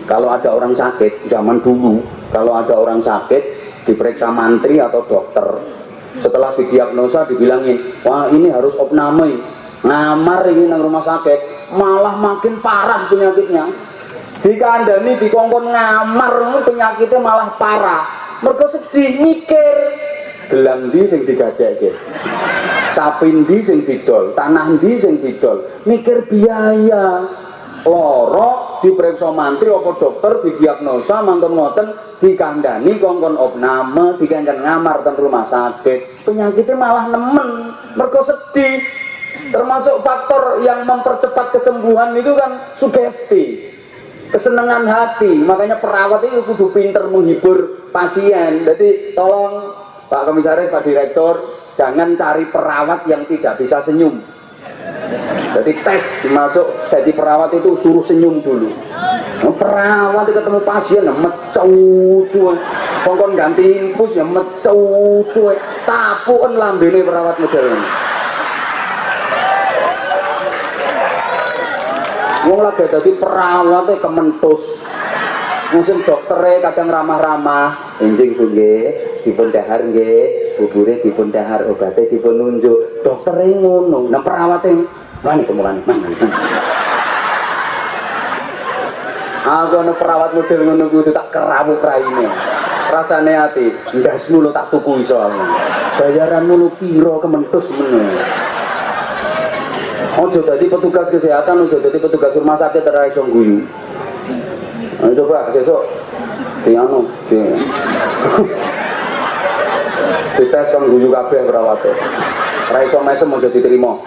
kalau ada orang sakit, zaman dulu kalau ada orang sakit diperiksa mantri atau dokter, setelah didiagnosa dibilangin, wah ini harus opname, ngamar ini nang rumah sakit, malah makin parah penyakitnya. Dikandani dikongkon ngamar penyakitnya malah parah. Mergo sedih mikir. Gelang ndi sing digadekke, sapi ndi sing didol, tanah ndi sing didol, mikir biaya, loro diperiksa mantri apa dokter didiagnosa mantun ngoten dikandani kongkon opname dikengken ngamar ten rumah sakit, penyakitnya malah nemen, mergo sedih. Termasuk faktor yang mempercepat kesembuhan itu kan sugesti, kesenangan hati. Makanya perawat itu kudu pinter menghibur pasien. Jadi tolong Pak Komisaris, Pak Direktur, jangan cari perawat yang tidak bisa senyum. Jadi tes masuk jadi perawat itu suruh senyum dulu. Perawat itu ketemu pasien ya mecaut, kongkon ganti infus ya mecaut, tapukan lambene perawat modern. Wong lagi jadi perawatnya kementus. Musim dokternya kadang ramah-ramah, enjing bu nggih, dipun dahar nggih, bubure dipun dahar, obatnya dipun nunjuk. Dokternya ngono, nah perawatnya mana kemulan, mana? Aku ana perawat model ngono kuwi tak kerawuk raine. Rasane ati, ndasmu lo tak tuku iso. Bayaranmu lo piro kementus men. Ojo dadi petugas kesehatan, ojo dadi petugas rumah sakit ora iso guyu. Ayo coba sesuk di anu di tes kan guyu kabeh perawate. Ora iso mesem aja diterima.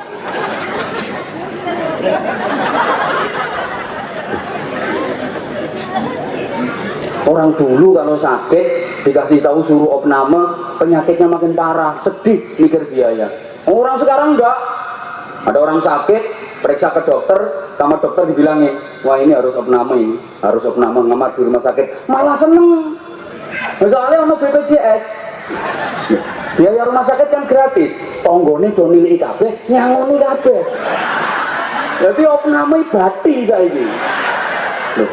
Orang dulu kalau sakit dikasih tahu suruh opname, penyakitnya makin parah, sedih mikir biaya. Orang sekarang enggak. Ada orang sakit, periksa ke dokter, sama dokter dibilangin, wah ini harus opname ini, harus opname ngamar di rumah sakit, malah seneng. Soalnya ono BPJS, biaya rumah sakit kan gratis, tonggone do nilai kabeh, nyangoni kabeh. Jadi opname bati saiki. Loh,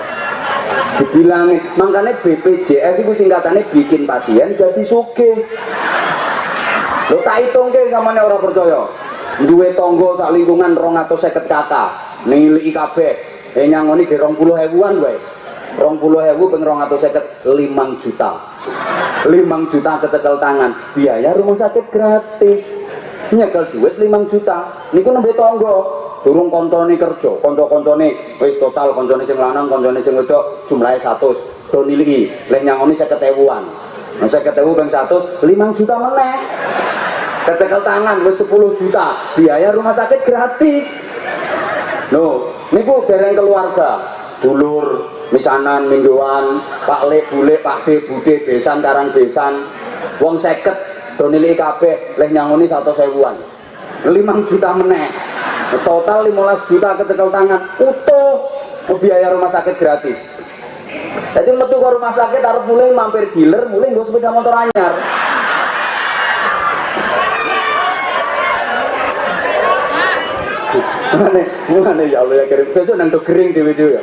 dibilangin, makanya BPJS itu singkatannya bikin pasien jadi sugih. Lo tak hitung ke samane ora percaya. Duwe tonggo sak lingkungan 250 kakak, nilai kabeh, nyangoni ge 20.000-an wae. 20.000 ping 250 5 juta. 5 juta kecekel tangan. Biaya rumah sakit gratis. Nyekel duit 5 juta. Niku nembe tangga. Durung koncone kerja, kanca-kancane wis total kancane sing lanang, kancane sing wedok jumlahe 100. Do niliki, lek nyangoni 50.000-an. Nah 50.000 ping 100 5 juta meneh. Kecekel tangan wis 10 juta. Biaya rumah sakit gratis. Loh, niku dereng keluarga. Dulur, misanan, mingguan, Pak Le, Bule, Pak D, Bude, besan, karang besan. Wong 50 do niliki kabeh, lek nyangoni 100.000-an. 5 juta meneh. Total 15 juta kecekel tangan utuh biaya rumah sakit gratis. Jadi metu ke rumah sakit harus mulai mampir dealer, mulai nggo sepeda motor anyar. Mana ya Allah ya kirim. Sesuk nang gering di video ya.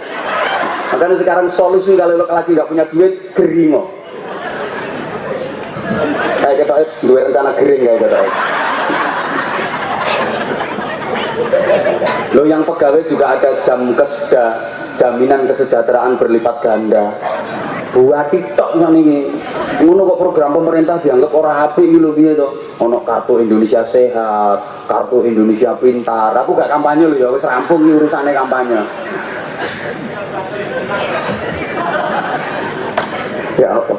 Makanya sekarang solusi kalau lagi nggak punya duit gering kok. Kayak kita duwe rencana gering kayak kita. Lo yang pegawai juga ada jaminan kesejahteraan berlipat ganda. Buat TikTok ini, ngono kok program pemerintah dianggap ora apik iki lho piye to? Ono kartu Indonesia Sehat, kartu Indonesia Pintar. Aku gak kampanye lho ya, wis rampung iki urusane kampanye. Ya apa?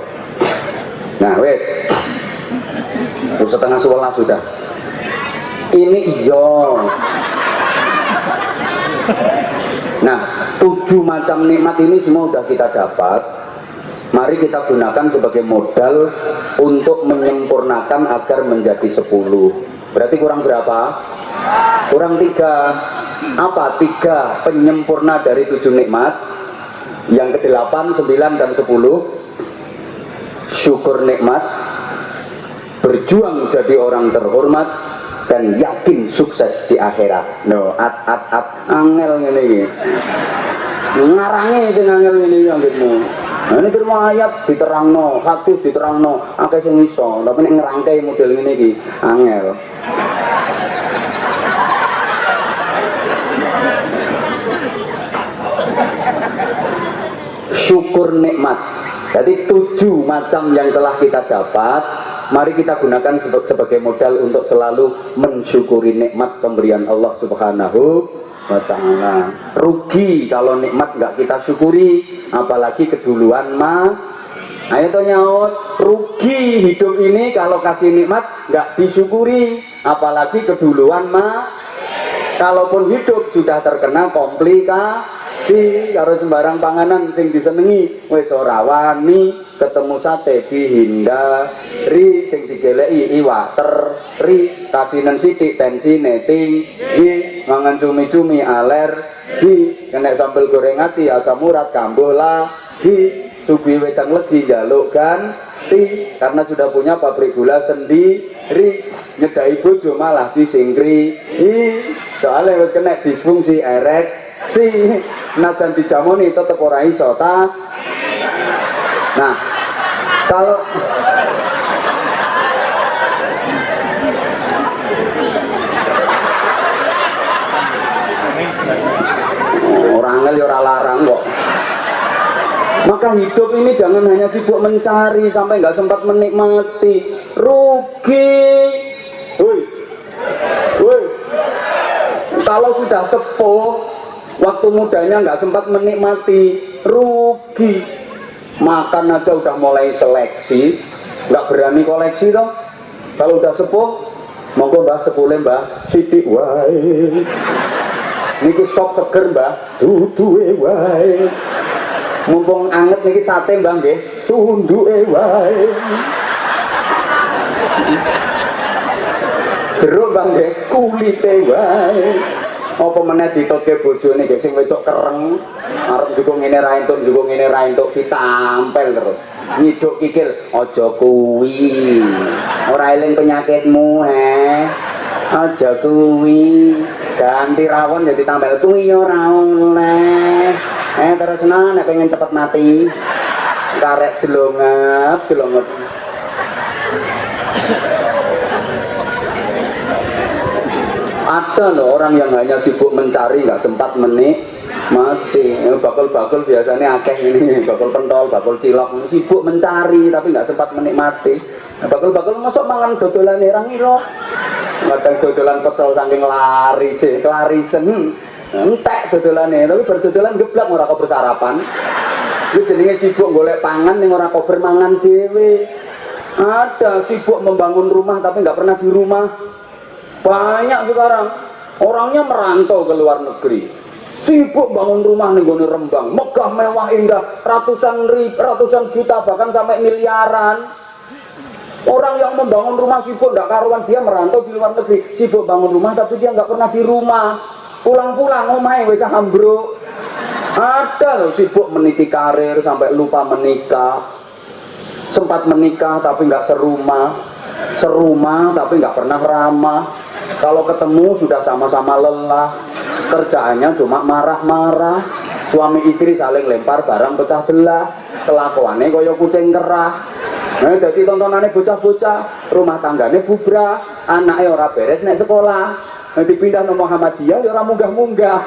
Nah, wes. Setengah 11 sudah. Ini iya. Nah, 7 macam nikmat ini semua sudah kita dapat. Mari kita gunakan sebagai modal untuk menyempurnakan agar menjadi 10. Berarti kurang berapa? Kurang 3. Apa? 3 penyempurna dari 7 nikmat. Yang ke-8, 9, dan 10 syukur nikmat, berjuang jadi orang terhormat, dan yakin sukses di akhirat. No, angel ngene iki. Ngarange sing angel ngene iki anggitmu. Nah ini terima ayat diterangno, hadis diterangno, akeh sing iso, tapi nek ngerangkai model ngene iki angel. Syukur nikmat. Jadi 7 macam yang telah kita dapat, mari kita gunakan sebagai modal untuk selalu mensyukuri nikmat pemberian Allah Subhanahu wa ta'ala. Rugi kalau nikmat nggak kita syukuri, apalagi keduluan mah. Ayo to nyaut, rugi hidup ini kalau kasih nikmat nggak disyukuri, apalagi keduluan mah. Kalaupun hidup sudah terkena komplikasi, karo sembarang panganan sing disenengi, wis ora wani ketemu sate dihindari, sing digeleki iwak teri, kasinan sithik tensine tinggi, mangan cumi-cumi alergi, kena sambel goreng ati asam urat kambuh lagi, sugi wedang legi njaluk ganti karena sudah punya pabrik gula sendiri, nyedai bojo malah disingkri, soalnya wis kena disfungsi ereksi, najan dijamoni tetep ora iso ta. Nah, kalau orang angel ya ora larang kok. Maka hidup ini jangan hanya sibuk mencari sampai nggak sempat menikmati. Rugi. Woi. Kalau sudah sepuh, waktu mudanya nggak sempat menikmati, rugi. Makan aja udah mulai seleksi, nggak berani koleksi toh. Kalau udah sepuh, monggo mbah sepule mbah, sidik wae. Niki sop seger mbah, duduhe wae. Mumpung anget niki sate mbah nggih, sunduke wae. Jeruk mbah nggih, kulite wae. Apa meneh ditutke bojone nggih sing wedok kereng, arep njukuk ngene ra entuk, njukuk ngene ra entuk ditampel terus. Nyiduk kikil, aja kuwi. Ora eling penyakitmu, aja kuwi. Ganti rawon ya ditampel kuwi ora oleh. Terus nek pengen cepet mati. Karek delongap. Ada loh orang yang hanya sibuk mencari nggak sempat Mati. Bakul-bakul biasanya akeh ini, bakul pentol, bakul cilok, sibuk mencari tapi nggak sempat menikmati. Bakul-bakul masuk mangan dodolan irang iro. Kadang dodolan pecel saking larisen. Entek dodolane, tapi berdodolan geblak ora kok bersarapan. Itu jenenge sibuk golek pangan ning ora kok bermangan dhewe. Ada sibuk membangun rumah tapi nggak pernah di rumah. Banyak sekarang orangnya merantau ke luar negeri. Sibuk bangun rumah nih gone Rembang, megah mewah indah, ratusan juta bahkan sampai miliaran. Orang yang membangun rumah sibuk nggak karuan, dia merantau di luar negeri, sibuk bangun rumah tapi dia nggak pernah di rumah. Pulang-pulang omahe wis ambruk. Ada loh sibuk meniti karir sampai lupa menikah. Sempat menikah tapi nggak serumah tapi nggak pernah ramah. Kalau ketemu sudah sama-sama lelah, kerjaannya cuma marah-marah, suami istri saling lempar barang pecah belah, kelakuannya kaya kucing kerah. Nah, jadi tontonannya bocah-bocah, rumah tangganya bubrah, anaknya ora beres naik sekolah, dipindah ke Muhammadiyah, ya ora munggah-munggah.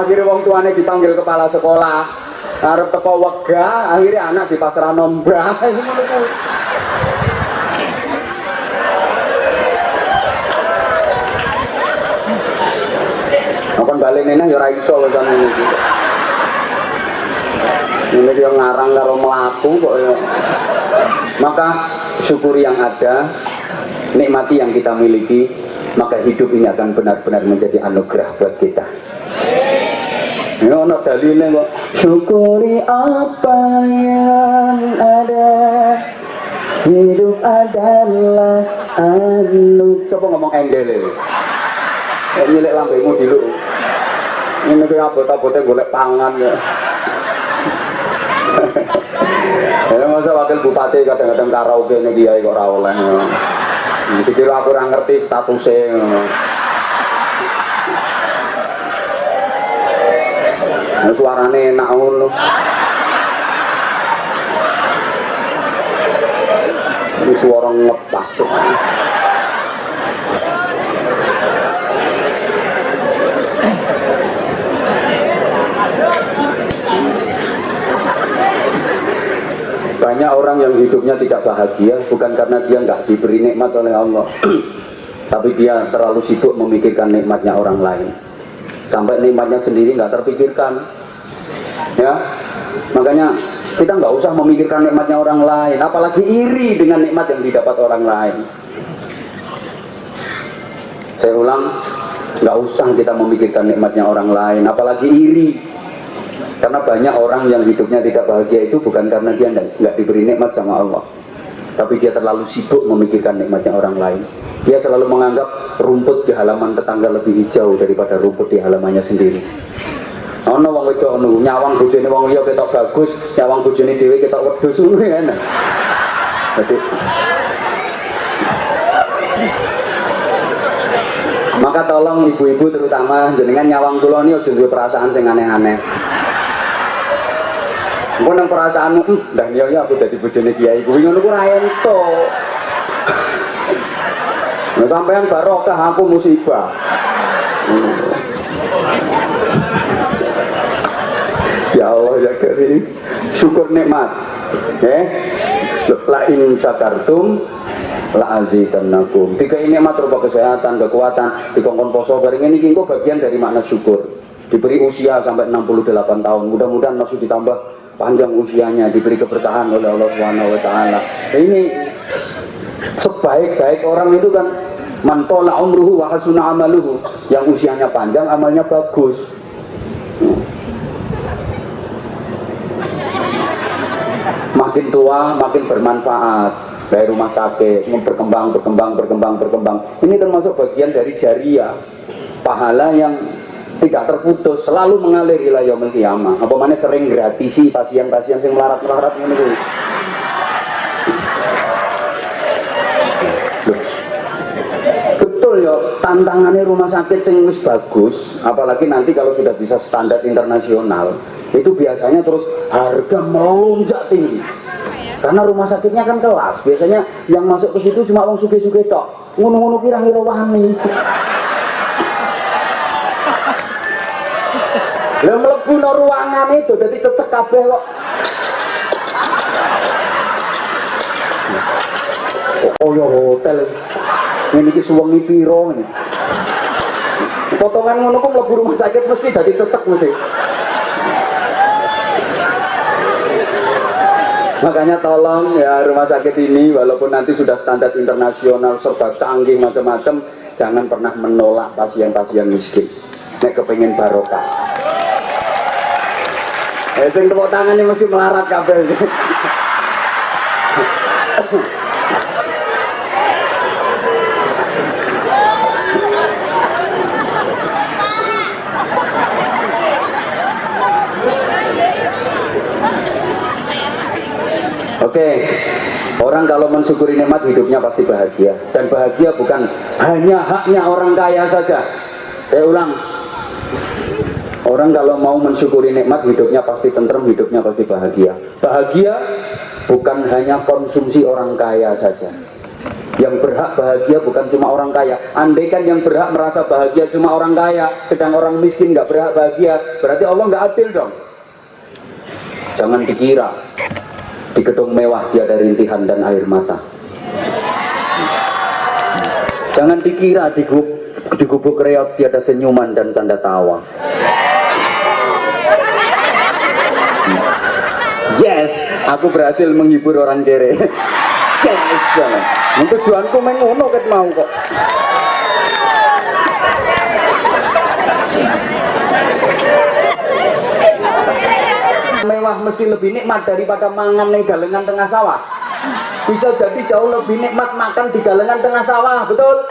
Akhirnya wong tuane dipanggil kepala sekolah, arep teko wegah, akhirnya anak dipasrah nombah. Akan balik nena ya ora iso lho sampe iki. Ini dia ngarang karo mlaku kok ya. Maka syukuri yang ada, nikmati yang kita miliki, maka hidup ini akan benar-benar menjadi anugerah buat kita. Ya ana daline kok syukuri apa yang ada. Hidup adalah sapa ngomong endele. Nyilek lambemu dulu. Ini kayak abot-abotnya golek pangan ya. Ya masa wakil bupati kadang-kadang karaoke ini kiai kok ora oleh. Dikira aku ora ngerti statusnya. Suarane enak ngono. Ini suara ngepas tuh. Banyak orang yang hidupnya tidak bahagia bukan karena dia nggak diberi nikmat oleh Allah, tapi dia terlalu sibuk memikirkan nikmatnya orang lain, sampai nikmatnya sendiri nggak terpikirkan. Ya, makanya kita nggak usah memikirkan nikmatnya orang lain, apalagi iri dengan nikmat yang didapat orang lain. Saya ulang, nggak usah kita memikirkan nikmatnya orang lain, apalagi iri. Karena banyak orang yang hidupnya tidak bahagia itu bukan karena dia nggak diberi nikmat sama Allah, tapi dia terlalu sibuk memikirkan nikmatnya orang lain. Dia selalu menganggap rumput di halaman tetangga lebih hijau daripada rumput di halamannya sendiri. Ono wong wedok nyawang bojone wong liya ketok bagus, nyawang bojone dhewe ketok wedhus ngono kan. Jadi maka tolong ibu-ibu terutama jenengan nyawang kula niki aja duwe perasaan sing aneh-aneh. Engko nang perasaanmu, ndah ya aku dadi bojone kiai kuwi ngono ku ra ento. Nah, sampean barokah aku musibah. Ya Allah ya Karim, syukur nikmat. La in syakartum la azidannakum. Tiga ini nikmat berupa kesehatan, kekuatan, dikongkon poso bareng ini engko bagian dari makna syukur. Diberi usia sampai 68 tahun. Mudah-mudahan masih ditambah panjang usianya, diberi keberkahan oleh Allah Subhanahu wa taala. Ini sebaik-baik orang itu kan man tola umruhu wa hasuna amaluhu, yang usianya panjang amalnya bagus. Makin tua makin bermanfaat. Dari rumah sakit berkembang. Ini termasuk bagian dari jariah, pahala yang tidak terputus, selalu mengalir ila yaumil qiyamah. Apa mana sering gratisi pasien-pasien yang melarat-melarat ngene kuwi. Betul ya, tantangannya rumah sakit sing wis bagus, apalagi nanti kalau sudah bisa standar internasional, itu biasanya terus harga melonjak tinggi. Karena rumah sakitnya kan kelas, biasanya yang masuk ke situ cuma wong sugih-sugih tok. Ngono-ngono kira-kira wani. Lah mlebu nang ruangan itu dadi cecek kabeh kok. Oh ya hotel. Ngene iki suwengi piro ngene. Potongan ngono kok mlebu rumah sakit mesti dadi cecek mesti. Makanya tolong ya rumah sakit ini walaupun nanti sudah standar internasional serba canggih macam-macam, jangan pernah menolak pasien-pasien miskin. Nek kepengin barokah. Sing tepuk tangan ini mesti melarat kabeh. Oke, orang kalau mensyukuri nikmat hidupnya pasti bahagia. Dan bahagia bukan hanya haknya orang kaya saja. Saya ulang, orang kalau mau mensyukuri nikmat hidupnya pasti tentrem, hidupnya pasti bahagia. Bahagia bukan hanya konsumsi orang kaya saja. Yang berhak bahagia bukan cuma orang kaya. Andaikan yang berhak merasa bahagia cuma orang kaya, sedang orang miskin nggak berhak bahagia, berarti Allah nggak adil dong. Jangan dikira di gedung mewah dia ada rintihan dan air mata. Jangan dikira di gubuk reot dia ada senyuman dan canda tawa. Yes, aku berhasil menghibur orang kere. Yes, tujuanku mengono ket mau kok. Mewah mesti lebih nikmat daripada mangan di galengan tengah sawah. Bisa jadi jauh lebih nikmat makan di galengan tengah sawah, betul?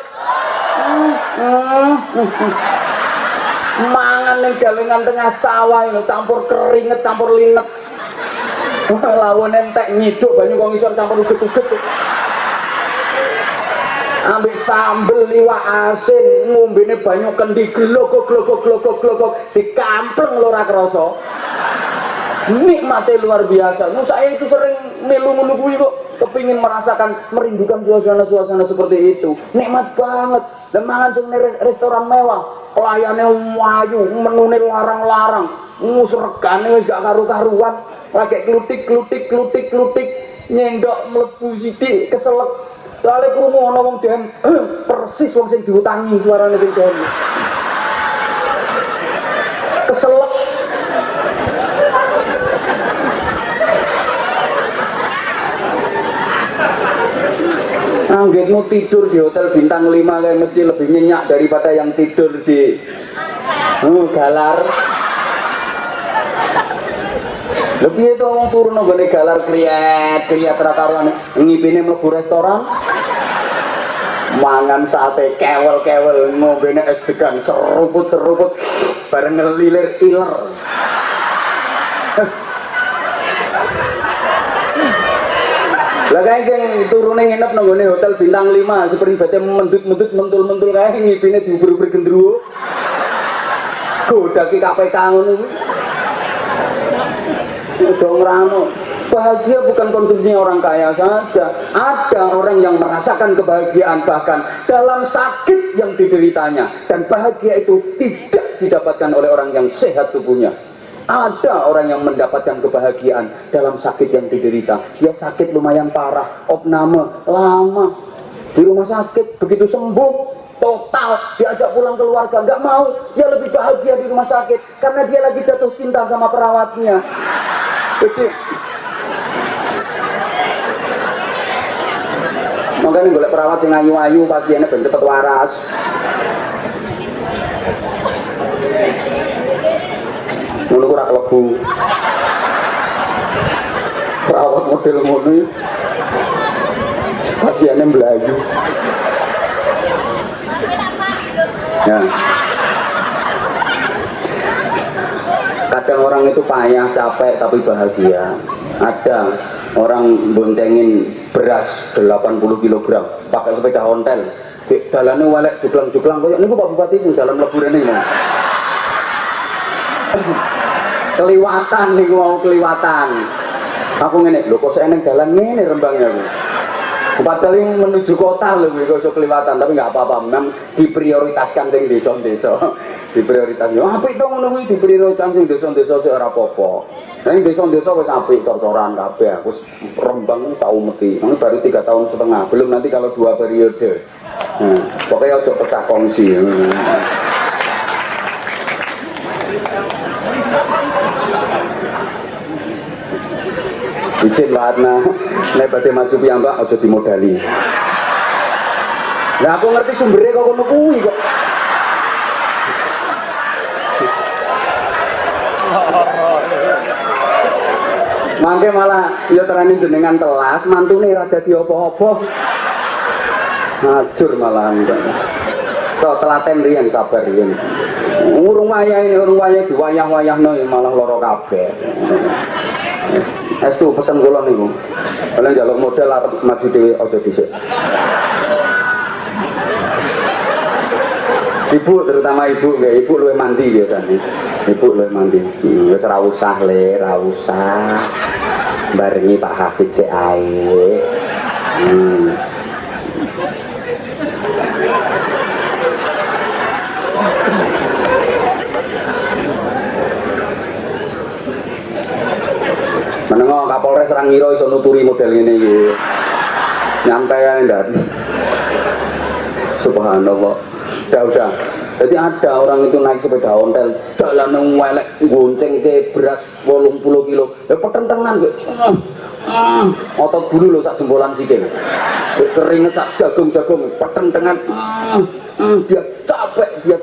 Mangan di galengan tengah sawah ini campur keringet, campur linet. Lawon entek nyiduk banyu kok ngisor campur uget-uget. Ambil sambel liwak asin, ngombene banyu kendi glogok dikampleng lora krasa. Nikmatnya luar biasa. Saya itu sering melu-melu kuwi kok kepingin merasakan, merindukan suasana-suasana seperti itu. Nikmat banget. Dan mangan sing restoran mewah, pelayannya wayu, menune larang-larang, regane wis gak karu-karuan, lagi klutik, nyendok mlebu sithik keselek. Soale krungu ana wong dem persis wong sing diutangi suarane sing dem. Keselek. Anggitmu tidur di hotel bintang 5 kayak mesti lebih nyenyak daripada yang tidur di galar. Lebih itu orang turun nggone galar kriat rakaruan ngipine mlebu restoran. Mangan sate kewel-kewel, ngombene es degan seruput bareng ngelilir iler. Lah kae sing turune nginep nang gone hotel bintang 5, sepribete mendut-mendut mentul-mentul kae ngipine diuber-uber gendruwo. Godaki KPK ngono kuwi. Dong rano. Bahagia bukan konsumsinya orang kaya saja. Ada orang yang merasakan kebahagiaan bahkan dalam sakit yang dideritanya, dan bahagia itu tidak didapatkan oleh orang yang sehat tubuhnya. Ada orang yang mendapatkan kebahagiaan dalam sakit yang diderita. Dia sakit lumayan parah, opname lama di rumah sakit, begitu sembuh total diajak pulang keluarga, nggak mau. Dia lebih bahagia di rumah sakit karena dia lagi jatuh cinta sama perawatnya. Jadi makanya golek perawat sing ayu-ayu, pasiennya ben cepet waras. Ngono ora klebu. Perawat model ngono iki. Pasiennya melayu. Nah. Kadang orang itu payah, capek tapi bahagia. Ada orang boncengin beras 80 kg pakai sepeda ontel. Dalane walek juklang-juklang koyo niku Pak Bupati sing dalam mlebu rene. Keliwatan niku mau keliwatan. Aku ngene, lho kok saya neng dalan ngene rembangnya aku. Padahal yang menuju kota loh, kok iso kelewatan, tapi nggak apa-apa, memang diprioritaskan sing desa-desa. Diprioritaskan. Apik to ngono kuwi diprioritaskan sing desa-desa sik ora apa-apa. Nah, yang desa-desa wis apik cor-coran kabeh, wis Rembang tau meti. Ini baru 3,5 tahun, belum nanti kalau 2 periode. Pokoknya aja pecah kongsi. Izin warna, nek badhe maju piyambak aja dimodali. Lah aku ngerti sumbernya kok ngono kuwi kok. Mangke malah ya terani jenengan telas, mantune ora dadi apa-apa. Hajur malah ndak. Kok telaten riyen sabar riyen. Urung wayah diwayah-wayahno malah lara kabeh. Estu pesen kula niku. Kalian njaluk modal arep maju dhewe aja dhisik. Ibu terutama ibu nggih, ibu luwih mandi biasane. Ibu luwih mandi. Wis ora usah le, ora usah. Barengi Pak Hafid sik ae. Menengok Kapolres orang ngira iso nuturi model ngene iki. Nyantai ae ndak. Subhanallah. Udah. Jadi ada orang itu naik sepeda ontel, dalan welek gonceng ke beras 80 kilo. Ya petentengan kok. Otot bulu lho sak jempolan sikil. Keringet sak jagung-jagung, petentengan. Dia capek, dia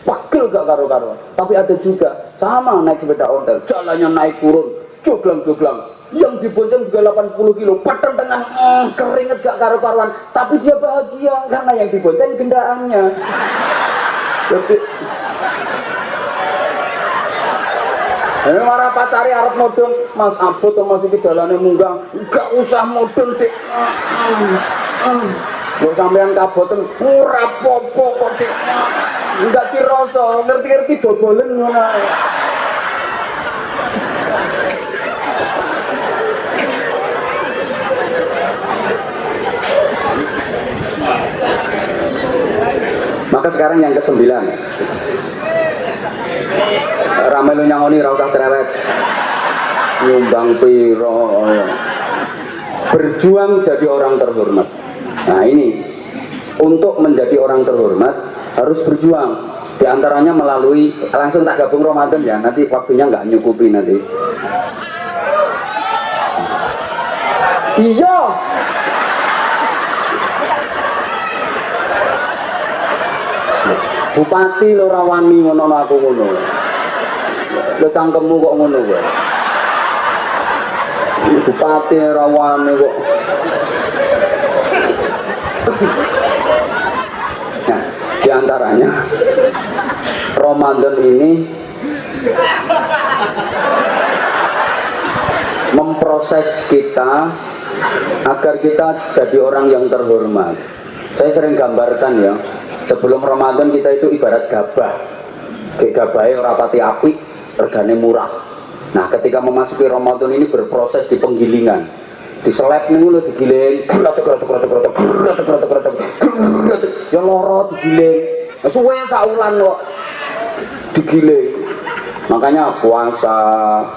pagel gak karo-karo. Tapi ada juga sama naik sepeda ontel, jalannya naik turun. Joglang-joglang yang dibonceng juga 80 kilo paten tengah keringet gak karu-karuan, tapi dia bahagia karena yang dibonceng kendaraannya. Jadi marah pacari arep modon, Mas Abot masih di dalannya munggah, gak usah modon dek. Lo sampean kaboten ora popo kok dek. Enggak dirasa, ngerti-ngerti dodolen ngono. Maka sekarang yang ke-9, ramai lu nyangoni ra usah cerewet, nyumbang piro, berjuang jadi orang terhormat. Nah ini untuk menjadi orang terhormat harus berjuang. Di antaranya melalui, langsung tak gabung Ramadan ya, nanti waktunya nggak nyukupi nanti. Iya. Bupati lo rawani ngono aku ngono. Lo cangkemmu kok ngono kowe. Bupati rawani kok. Nah, di antaranya Ramadan ini memproses kita agar kita jadi orang yang terhormat. Saya sering gambarkan ya. Sebelum Ramadan kita itu ibarat gabah. Kayak gabahnya ora pati apik, regane murah. Nah, ketika memasuki Ramadan ini berproses di penggilingan. Diselep nih lho digiling, ya loro digiling. Suwe saulan kok digiling. Makanya puasa,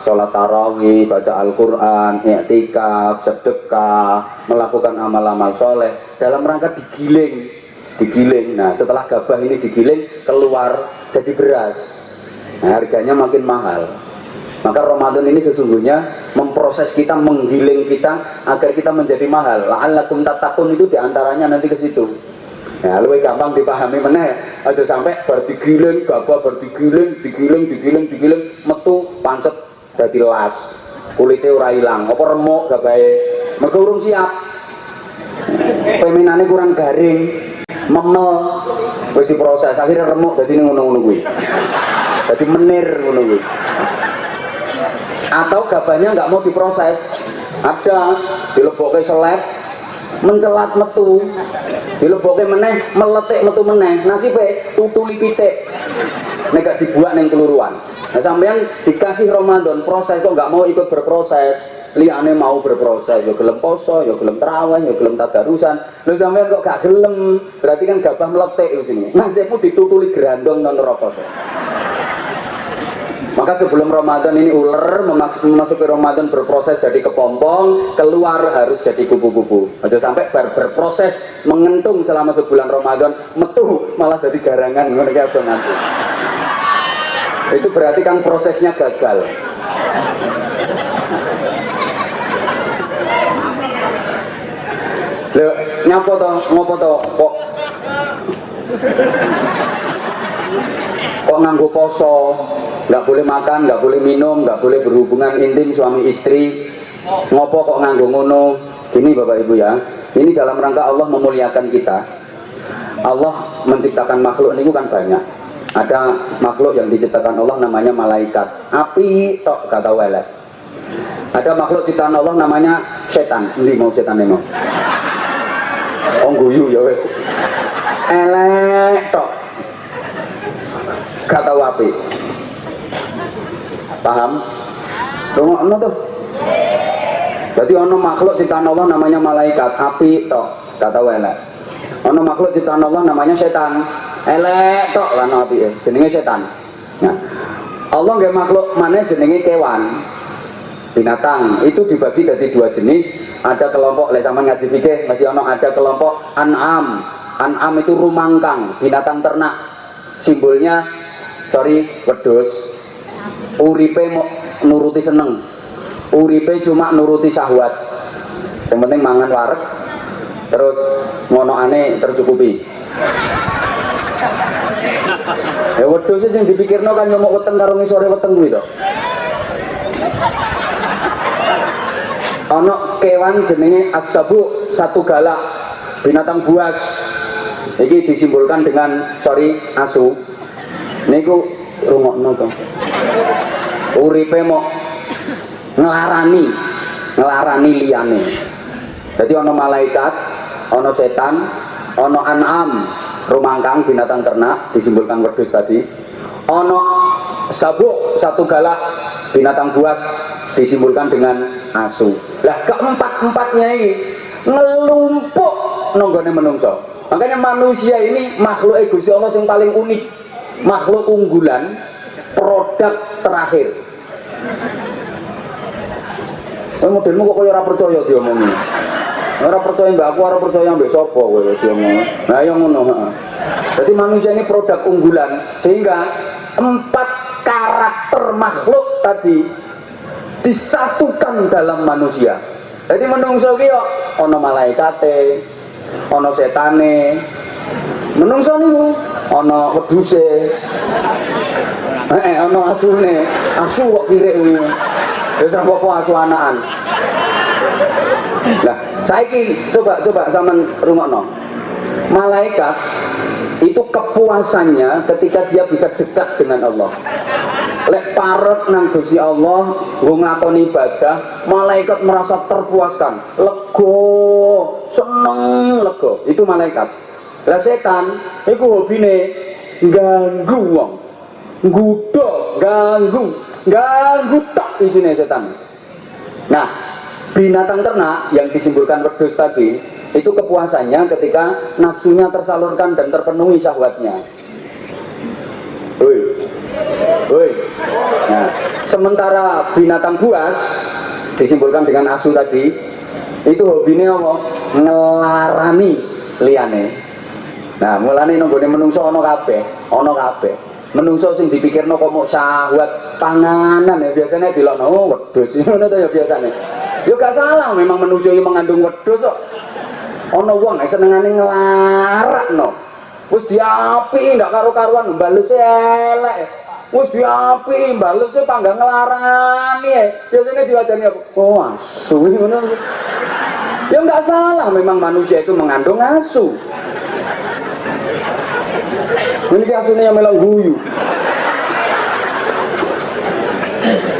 sholat tarawih, baca Al-Quran, i'tikaf, sedekah, melakukan amal-amal soleh dalam rangka digiling. Nah setelah gabah ini digiling keluar jadi beras. Nah, harganya makin mahal. Maka Ramadan ini sesungguhnya memproses kita, menggiling kita agar kita menjadi mahal. La'allakum tattaqun itu diantaranya nanti ke situ. Nah, lebih gampang dipahami meneh. Aja sampai berdigiling gabah, berdigiling, digiling, metu pancet dadi las. Kulitnya ora ilang, apa remuk gabahe. Mergo urung siap. Peminane kurang garing. Memel wis diproses akhirnya remuk dadi ngono-ngono kuwi. Dadi menir ngono kuwi. Atau gabahnya nggak mau diproses. Ada dilebokke seleb mencelat metu. Dilebokke meneh meletik metu meneh. Nasibe tutuli pitik. Nek gak dibuat ning keluruan. Nah sampean dikasih Ramadan proses kok nggak mau ikut berproses. liyane mau berproses, ya gelem poso, ya gelem tarawih, ya gelem tadarusan. Lho sampean kok gak gelem, berarti kan gabah meletik itu sini. Nasibmu ditutuli gerandong nang neraka. Maka sebelum Ramadan ini ular memasuki Ramadan berproses jadi kepompong, keluar harus jadi kupu-kupu. Aja sampai berproses mengentung selama sebulan Ramadan, metu malah jadi garangan ngono ki aja nanti. Itu berarti kan prosesnya gagal. Lho, nyapa to, ngopo to, kok nganggo poso, nggak boleh makan, nggak boleh minum, nggak boleh berhubungan intim suami istri, ngopo kok nganggo ngono? Gini Bapak Ibu ya, ini dalam rangka Allah memuliakan kita. Allah menciptakan makhluk ini kan banyak. Ada makhluk yang diciptakan Allah namanya malaikat, api tok kata welek. Ada makhluk ciptaan Allah namanya setan. Ini mau setan mau. Oh guyu ya wes. Elek tok. Gak tahu api. Paham? Rungokno tuh. Jadi ono makhluk ciptaan Allah namanya malaikat, api tok, gak tahu elek. Ono makhluk ciptaan Allah namanya setan, elek tok lan api, jenenge setan. Nah, Allah nggak makhluk mana jenenge kewan, binatang. Itu dibagi dari dua jenis. Ada kelompok lek sampean ngaji fikih masih ono ada kelompok an'am. An'am itu rumangkang, binatang ternak. Simbolnya wedhus. Uripe mau nuruti seneng. Uripe cuma nuruti syahwat. Yang penting mangan wareg. Terus ngonoane tercukupi. Ya wedhus sing dipikirno kan nyomok weteng karo ngisore weteng kuwi to. Ana kewan jenenge as-sabu, satu galak, binatang buas. Iki disimbolkan dengan asu. Niku rungokno to. Uripe mau ngelarani liyane. Jadi ana malaikat, ana setan, ana an'am, rumangkang binatang ternak disimbolkan wedhus tadi. Ana sabuk, satu galak, binatang buas disimbolkan dengan asu. Lah keempat-empatnya ini ngelumpuk nonggone menungso. Makanya manusia ini makhluk Gusti Allah yang paling unik, makhluk unggulan, produk terakhir. Modelmu kok kaya ora percaya diomongi. Ora percaya mbak aku, ora percaya mbak sapa kowe diomongi. Nah yang ngono, heeh. Jadi manusia ini produk unggulan sehingga 4 karakter makhluk tadi disatukan dalam manusia. Jadi menungso ki yo ana malaikate, ana setane. Menungso niku ana wedhuse. Ana asune. Asu kok kirik kuwi. Wis ora apa-apa asu anakan. Lah, saiki coba sampean rungokno. Malaikat itu kepuasannya ketika dia bisa dekat dengan Allah. Lek parek nang Gusti Allah nggo ngakoni ibadah, malaikat merasa terpuaskan, lega, seneng, lega. Itu malaikat. Lah setan iku hobine ganggu wong. Nggodha, ganggu tak isine setan. Nah, binatang ternak yang disimbolkan wedhus tadi itu kepuasannya ketika nafsunya tersalurkan dan terpenuhi syahwatnya. Woi. Nah, sementara binatang buas disimbolkan dengan asu tadi itu hobinya apa? Ngelarani liyane. Nah, mulane nenggone menungso ana kabeh. Menungso sing dipikirno kok mau syahwat panganan ya biasanya dilokno wedhus ngono to ya biasane. Ya gak salah memang manusia iki mengandung wedhus kok. Ana wong senengane nglarakno. Wis diapiki ndak karo-karuan balese elek. Wis diapiki balese panggang nglarani. Biasanya diwajani apa? Oh, asu ngono. Ya enggak salah memang manusia itu mengandung asu. Ini asune yang melang guyu.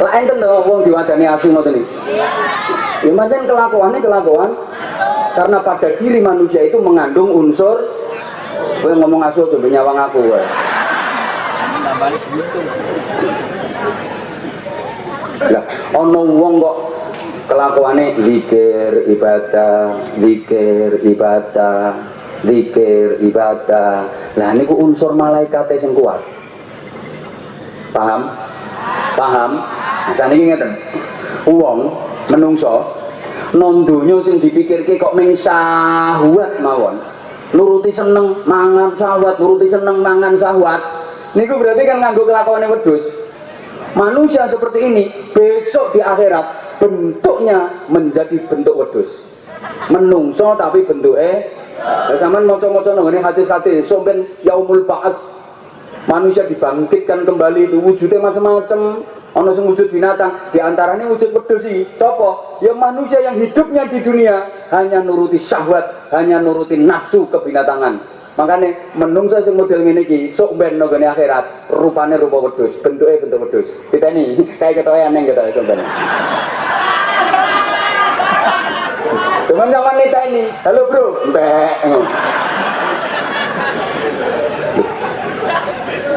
Lah enten to wong diwadani asu ngoten iki. Ya pancen kelakuan karena pada diri manusia itu mengandung unsur. Kowe ngomong asu aja nyawang aku wae. Balik gitu. Lah ana wong kok kelakuane zikir ibadah, zikir ibadah, zikir ibadah. Lah niku unsur malaikate sing kuat. Paham? Paham? Saniki ngeten. Wong menungso non donya sing dipikirke kok mung syahwat mawon. Nuruti seneng mangan syahwat, nuruti seneng mangan syahwat. Niku berarti kan nganggo kelakuane wedhus. Manusia seperti ini besok di akhirat bentuknya menjadi bentuk wedhus. Menungso tapi bentuke sampean maca-maca nang ngene hadis-hadis sampean yaumul ba'ats. Manusia dibangkitkan kembali itu wujudnya macam-macam. Ono sing wujud binatang, di antaranya wujud wedhus iki. Sapa? Ya manusia yang hidupnya di dunia hanya nuruti syahwat, hanya nuruti nafsu kebinatangan. Makanya menungso sing model ngene iki sok ben nang akhirat, rupane rupa wedhus, bentuke bentuk wedhus. Kita ini kayak ketoke aneh gitu sampean. Cuman sama kita ini, halo bro, mbek.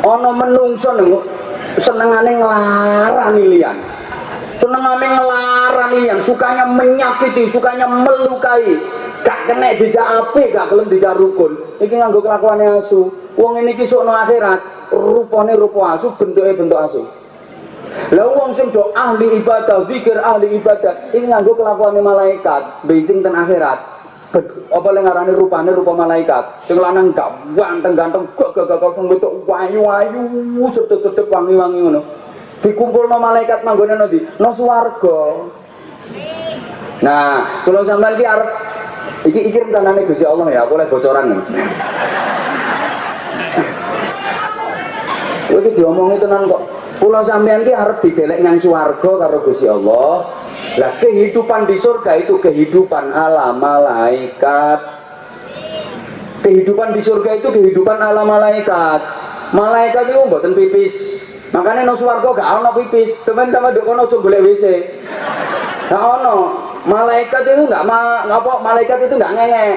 Ono menungso nengok senengane nglarani liyan. Senengane nglarani liyan, sukanya menyakiti, sukanya melukai. Gak kena dijak apik, gak gelem dijak rukun. Iki nganggo kelakuane asu. Wong ini iki sok nang akhirat, rupane rupa asu, bentuke bentuk asu. Lah wong sing do ahli ibadah, zikir ahli ibadah, iki nganggo kelakuane malaikat, benjing ten akhirat. Apa le ngarane rupane rupa malaikat. Sing lanang ganteng-ganteng, gak sing wedok wayu-wayu, sedep-sedep wangi-wangi ngono. Dikumpulno malaikat manggone ndi? Nang swarga. Nah, kula sampean ki arep iki rencanane Gusti Allah ya, boleh bocoran. Kowe iki diomongi tenan kok. Kula sampean ki arep didelek nang swarga karo Gusti Allah. Lah kehidupan di surga itu kehidupan ala malaikat. Kehidupan di surga itu kehidupan ala malaikat. Malaikat itu mboten pipis. Makanya nang swarga gak ana pipis. Temen sama nduk kono aja golek WC. Gak ana. Malaikat itu enggak malaikat itu enggak ngengek.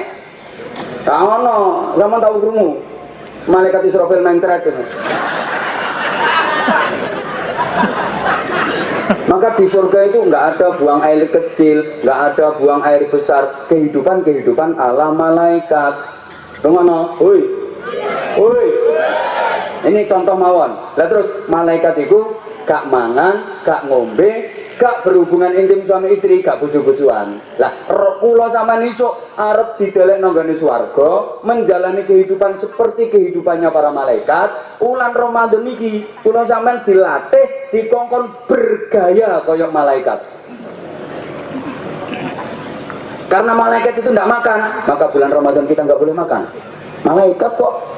Gak ana. Zaman tahu krungu. Malaikat Israfil mencret itu. Maka di surga itu enggak ada buang air kecil, enggak ada buang air besar. Kehidupan ala malaikat. Ngono. Hoi. Hoi. Ini contoh mawon. Lah terus malaikat itu gak mangan, gak ngombe, gak berhubungan intim suami istri, gak bojo-bojoan. Lah kula sampean isuk arep didelek nang nggone swarga, menjalani kehidupan seperti kehidupannya para malaikat. Ulan Ramadan iki kula sampean dilatih, dikongkon bergaya koyok malaikat. Karena malaikat itu tidak makan, maka bulan Ramadan kita nggak boleh makan. Malaikat kok.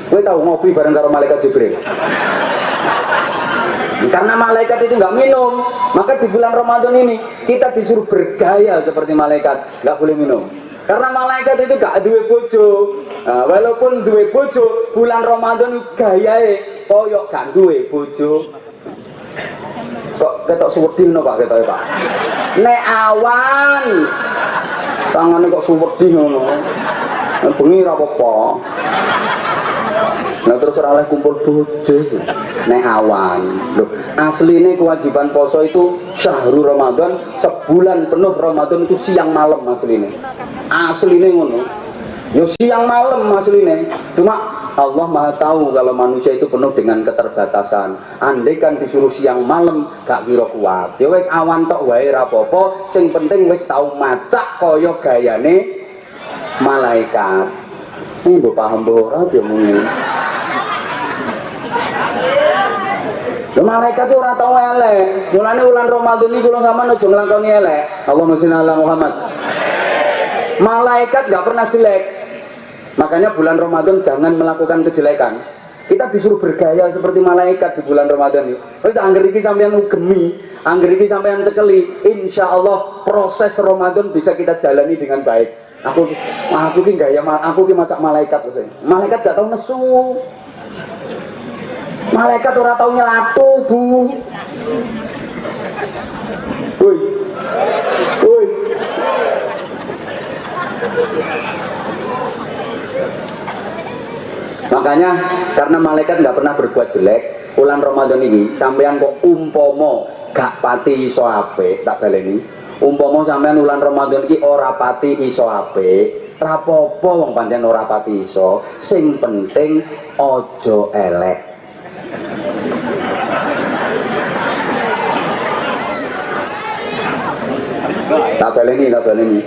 Gue tahu ngopi bareng karo malaikat Jibril. Karena malaikat itu nggak minum, maka di bulan Ramadan ini kita disuruh bergaya seperti malaikat, nggak boleh minum. Karena malaikat itu gak duwe bojo. Nah, walaupun duwe bojo, bulan Ramadan itu gayae koyok gak duwe bojo. Kok ketok suwedi ngono Pak ketoke Pak. Nek awan tangane kok suwedi ngono. Bengi ra apa-apa. Nah terus ora oleh kumpul bojo. Nek awan. Loh, asline kewajiban poso itu syahrul Ramadan, sebulan penuh Ramadan itu siang malam asline. Asline ngono. Yo siang malam asline. Cuma Allah Maha tahu kalau manusia itu penuh dengan keterbatasan. Andai kan disuruh siang malam gak kira kuat. Ya wis awan tok wae ra apa-apa, sing penting wis tau macak kaya gayane malaikat. Ini mbok paham ora dia muni. Lha malaikat itu ora tau elek. Mulane wulan Ramadan iki kula sampean aja nglakoni elek. Allahumma sholli ala Muhammad. Malaikat gak pernah jelek. Makanya bulan Ramadan jangan melakukan kejelekan. Kita disuruh bergaya seperti malaikat di bulan Ramadan ini. Wis angger iki sampeyan ugemi, angger iki sampeyan cekeli, insyaallah proses Ramadan bisa kita jalani dengan baik. Aku ki gaya aku ki macak malaikat wis. Malaikat gak tau nesu. Malaikat ora tau nyelatu, Bu. Woi. Woi. Makanya karena malaikat nggak pernah berbuat jelek, bulan Ramadan ini sampean kok umpomo gak pati iso apik, tak baleni. Umpama sampean wulan Ramadan iki ora pati iso apik, rapopo wong pancen ora pati iso, sing penting aja elek. Tak baleni.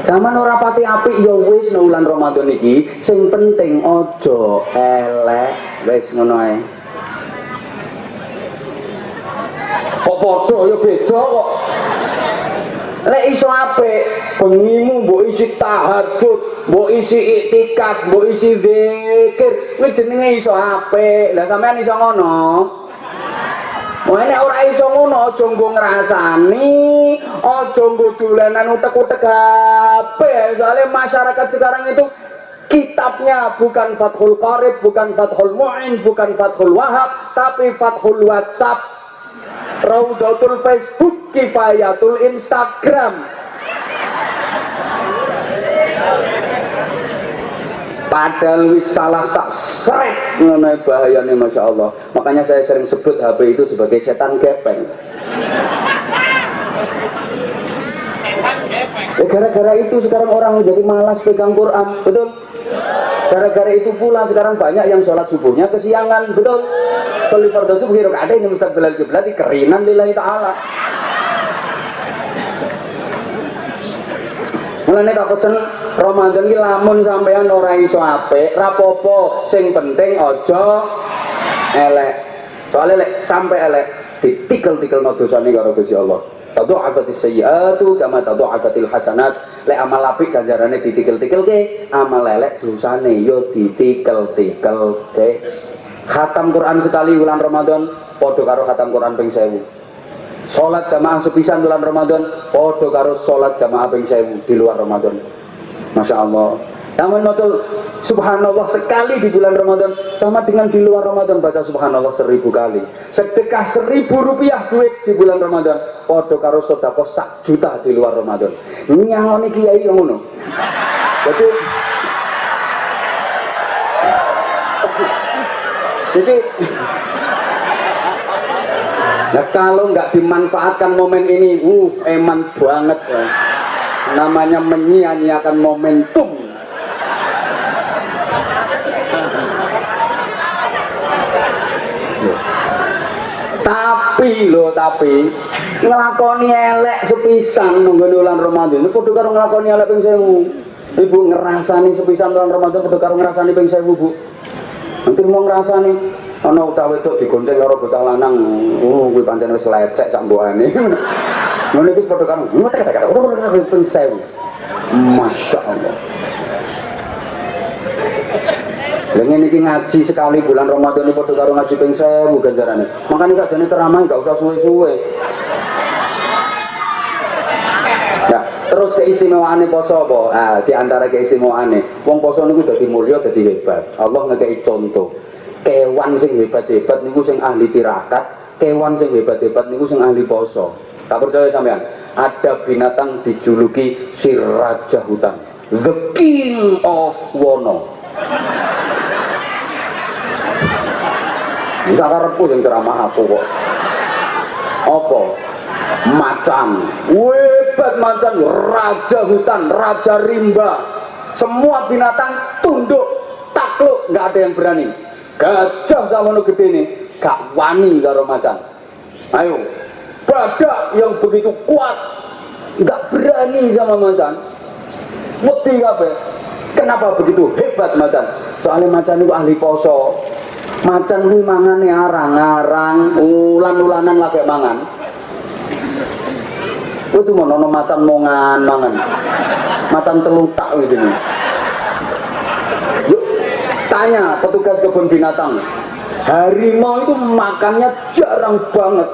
Zaman ora pati apik ya wis nang wulan Ramadan iki, sing penting aja elek, wis ngono ae. Kok padha ya beda kok. Lek iso apik, bengimu mbok isi tahajud, mbok isi iktikaf, mbok isi zikir, kuwi jenenge iso apik. Lah sampean iso ngono? Nek ora iso ngono aja nggo ngrasani, aja nggo dolanan utek-utek HP. Soalnya masyarakat sekarang itu kitabnya bukan Fathul Qarib, bukan Fathul Mu'in, bukan Fathul Wahab, tapi Fathul WhatsApp, Raudatul Facebook, Kifayatul Instagram. Padahal wis salah sak seret mengenai bahayanya, Masya Allah. Makanya saya sering sebut HP itu sebagai setan gepeng. Gara-gara itu sekarang orang menjadi malas pegang Quran, betul? Gara-gara itu pula sekarang banyak yang sholat subuhnya kesiangan, betul? Kalau fardhu subuh rakaat ini mustaqbilal qiblat kerinan lillahi ta'ala. Mulane tak pesen Ramadan ki lamun sampean ora iso apik, rapopo, sing penting aja elek. Soale lek sampe elek ditikel-tikelno dosane karo Gusti Allah. Tadhu'afatis sayyi'atu kama tadhu'afatil hasanat. Lek amal apik ganjarane ditikel-tikelke, amal elek dosane yo ditikel-tikelke. Khatam Quran sekali bulan Ramadan padha karo khatam Quran ping 1000. Salat jamaah sepisan bulan Ramadan padha karo salat jamaah ping 1000 di luar Ramadan. Masya Allah. Namun subhanallah sekali di bulan Ramadan sama dengan di luar Ramadan baca subhanallah 1000 kali. Sedekah 1000 rupiah duit di bulan Ramadan padha karo sedekah 1 juta di luar Ramadan. Nyangoni kiai yang ngono. Jadi nah kalau nggak dimanfaatkan momen ini, eman banget ya. Namanya menyia-nyiakan momentum. Tapi ngelakoni elek sepisan nunggu bulan Ramadan. Itu kudu karo ngelakoni elek ping 1000. Ibu ngerasani sepisan bulan Ramadan kudu karo ngerasani ping 1000, Bu. Nanti mau ngerasani ana cah wedok digonceng karo bocah lanang, kuwi pancen wis lecek sak mbokane. Ngono iki padha karo ping 1000. Masya Allah. Lengen iki ngaji sekali bulan Ramadan iki padha karo ngaji ping 1000 ganjarane. Makane kadane ceramah enggak usah suwe-suwe. Nah, terus keistimewaane poso apa? Di antara keistimewaane, wong poso niku dadi mulya, dadi hebat. Allah ngekeki contoh. Kewan sing hebat-hebat niku sing ahli tirakat, kewan sing hebat-hebat niku sing ahli poso. Tak percaya sampean? Ada binatang dijuluki si raja hutan, the king of Wono. Enggak karepku sing ceramah aku kok. Apa? Macan. Hebat macan, raja hutan, raja rimba. Semua binatang tunduk, takluk, enggak ada yang berani. Gajah sama nu gede ini gak wani karo macan. Ayo, badak yang begitu kuat gak berani sama macan. Wedi kabeh. Kenapa begitu hebat macan? Soalnya macan itu ahli poso. Macan kuwi mangane arang-arang, ulan-ulanan lagi mangan. Itu mau nono macan mangan. Macan celutak gitu nih. Tanya petugas kebun binatang, harimau itu makannya jarang banget,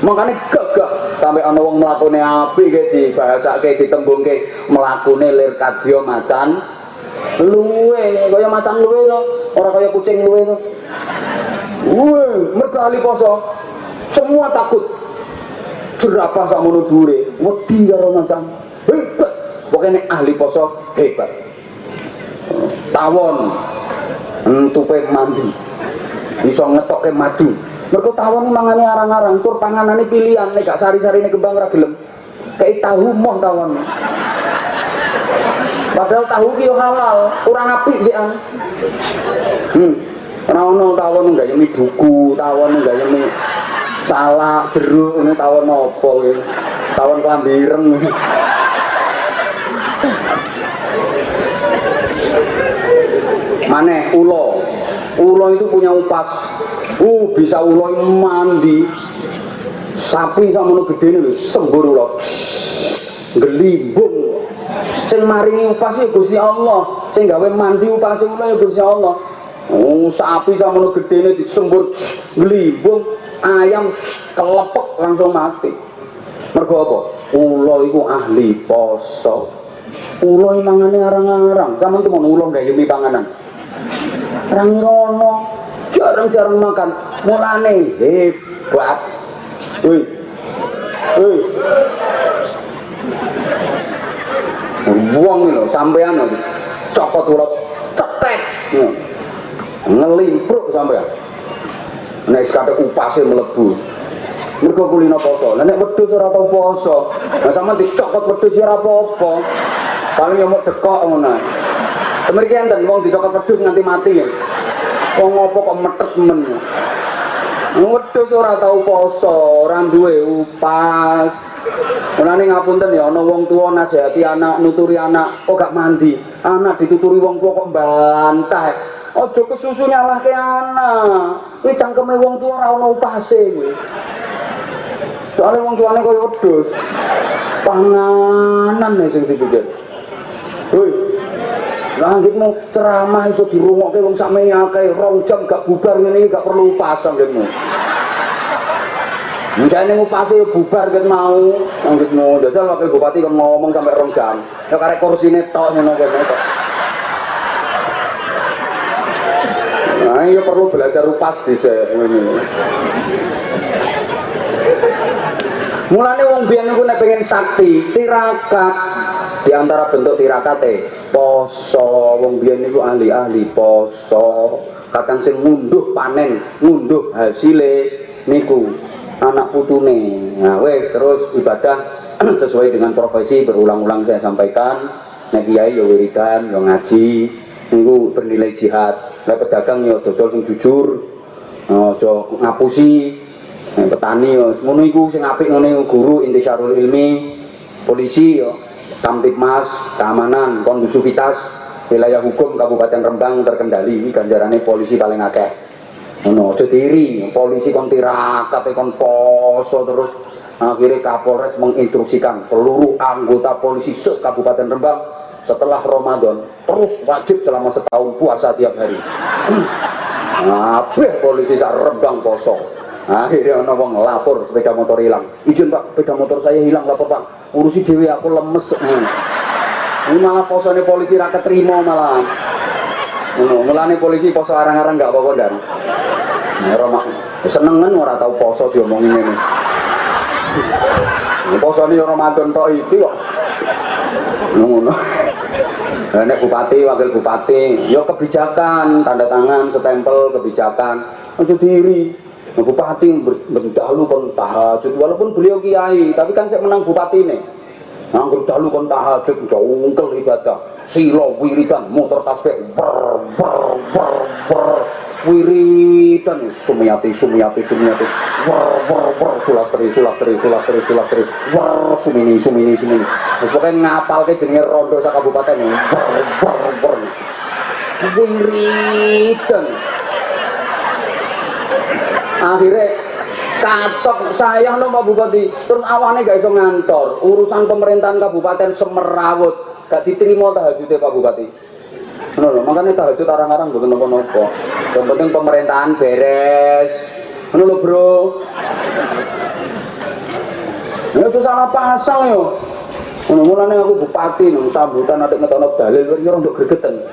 makanya gagah sampai ana wong mlakune api kayak di bahasa kayak ditembungke mlakune lir kadya macan luwe kaya macan luwe to, ora kaya kucing luwe to. Mergo ahli poso, semua takut. Jerapah sak mono dhuwure, wedi karo macan. Hebat, pokoknya ahli poso hebat. Tawon entupe mandi iso ngetokke madu Mergo tawon mangane arang-arang, tur panganane pilihan, nek gak sari-sarine kembang ra gelem. Kayak tahu moh tawon. Padahal tahu ki yo halal, kurang apik sih an. Ora ono tawon gayemi duku, tawon gayemi salak, jeruk, ini tawon apa iki? Tawon klambi ireng. Maneh ulo. Ulo itu punya upas. Bisa ulo mandi. Sapi sakmono gedene lho, sembur ulo. Gelimbung. Sing maringi upas ya Gusti Allah, sing gawe mandi upas ulo ya Gusti Allah. Sapi sakmono gedene disembur gelimbung, ayam kelepek langsung mati. Mergo apa? Ulo iku ahli poso. Ulo mangane arang-arang. Sampeyan temen ulo gayemi panganan. Orang rono jarang-jarang makan, mulane hebat. Woi, wong lho sampean lho, cokot ulo cetek, ngelimpruk sampean. Nek kabeh upase mlebu. Mergo kulino poso. Lah nek wedhus ora tau poso, lah sampean dicokot wedhus ora apa-apa. Paling yo mok dekok ngono. Mriki enten wong dicokot wedhus nganti mati ya. Wong apa kok metet men. Wedhus ora tau poso, ora duwe upas. Mulane ngapunten ya ana wong tuwa nasihati anak, nuturi anak kok gak mandi. Anak dituturi wong tuwa kok bantah. Aja kesusu nyalahke anak. Kuwi cangkeme wong tuwa ora ana upase kuwi. Soale wong tuane koyo wedhus. Panganan sing dipikir. Hoi. Lah anggitmu ceramah iso dirungokke wong sakmene akeh 2 jam gak bubar ngene iki gak perlu upas anggitmu. Mungkin upase bubar ket mau anggitmu. Jajal wakil bupati kon ngomong sampai 2 jam. Ya karek kursine tok ngono kene tok. Nah, ya perlu belajar upas dhisik ngene. Mulane wong biyen niku nek pengen sakti, tirakat. Di antara bentuk tirakate poso. Wong biyen niku ahli-ahli poso. Kadang sing ngunduh panen, ngunduh hasile niku anak putune. Nah, wis terus ibadah sesuai dengan profesi berulang-ulang saya sampaikan. Nek kiai ya wiridan, ya ngaji, niku bernilai jihad. Nek pedagang ya dodol sing jujur. Aja ngapusi. Petani ya ngono iku sing apik ngene guru intisyarul ilmi, polisi ya Kamtibmas, keamanan, kondusivitas, wilayah hukum Kabupaten Rembang terkendali. Ini ganjarane polisi paling akeh. Ngono, aja diri, polisi kon tirakat kon poso terus akhirnya Kapolres menginstruksikan seluruh anggota polisi se-Kabupaten Rembang setelah Ramadan terus wajib selama setahun puasa tiap hari. Kabeh polisi sak Rembang poso. Akhirnya ana wong lapor sepeda motor hilang. Izin Pak, sepeda motor saya hilang, lapor Pak. Urusi dhewe aku lemes. Ini malah posone polisi ra ketrima malah. Ngono, mulane polisi poso arang-arang gak apa-apa dan. Ora mak senengen ora tau poso diomongi ngene. Posone Ramadan tok iki kok. Ngono. Lah nek bupati, wakil bupati, ya kebijakan, tanda tangan, stempel kebijakan. Aja diri. Bupati berdahulu kon tahajud, walaupun beliau kiai, tapi kan saya menang bupati nih. Nganggur dahulu kon tahajud, jongkel ibadah, silo wiridan, motor tasbih, wiridan, sumiyati, sulastri, sumini. Pokoknya ngapal ke jenenge rondo sak kabupaten ini, wiridan. Akhirnya katok sayang lho Pak Bupati, terus awane gak iso ngantor, urusan pemerintahan Kabupaten semerawut, gak diterima tahajudnya Pak Bupati. Ngono lho, makanya tahajud arang-arang mboten napa-napa. Yang penting pemerintahan beres. Ngono lho, Bro. Ya itu salah pasang yo. Ngono mulane aku bupati nang sambutan atik ngetokno dalil yo untuk gregeten.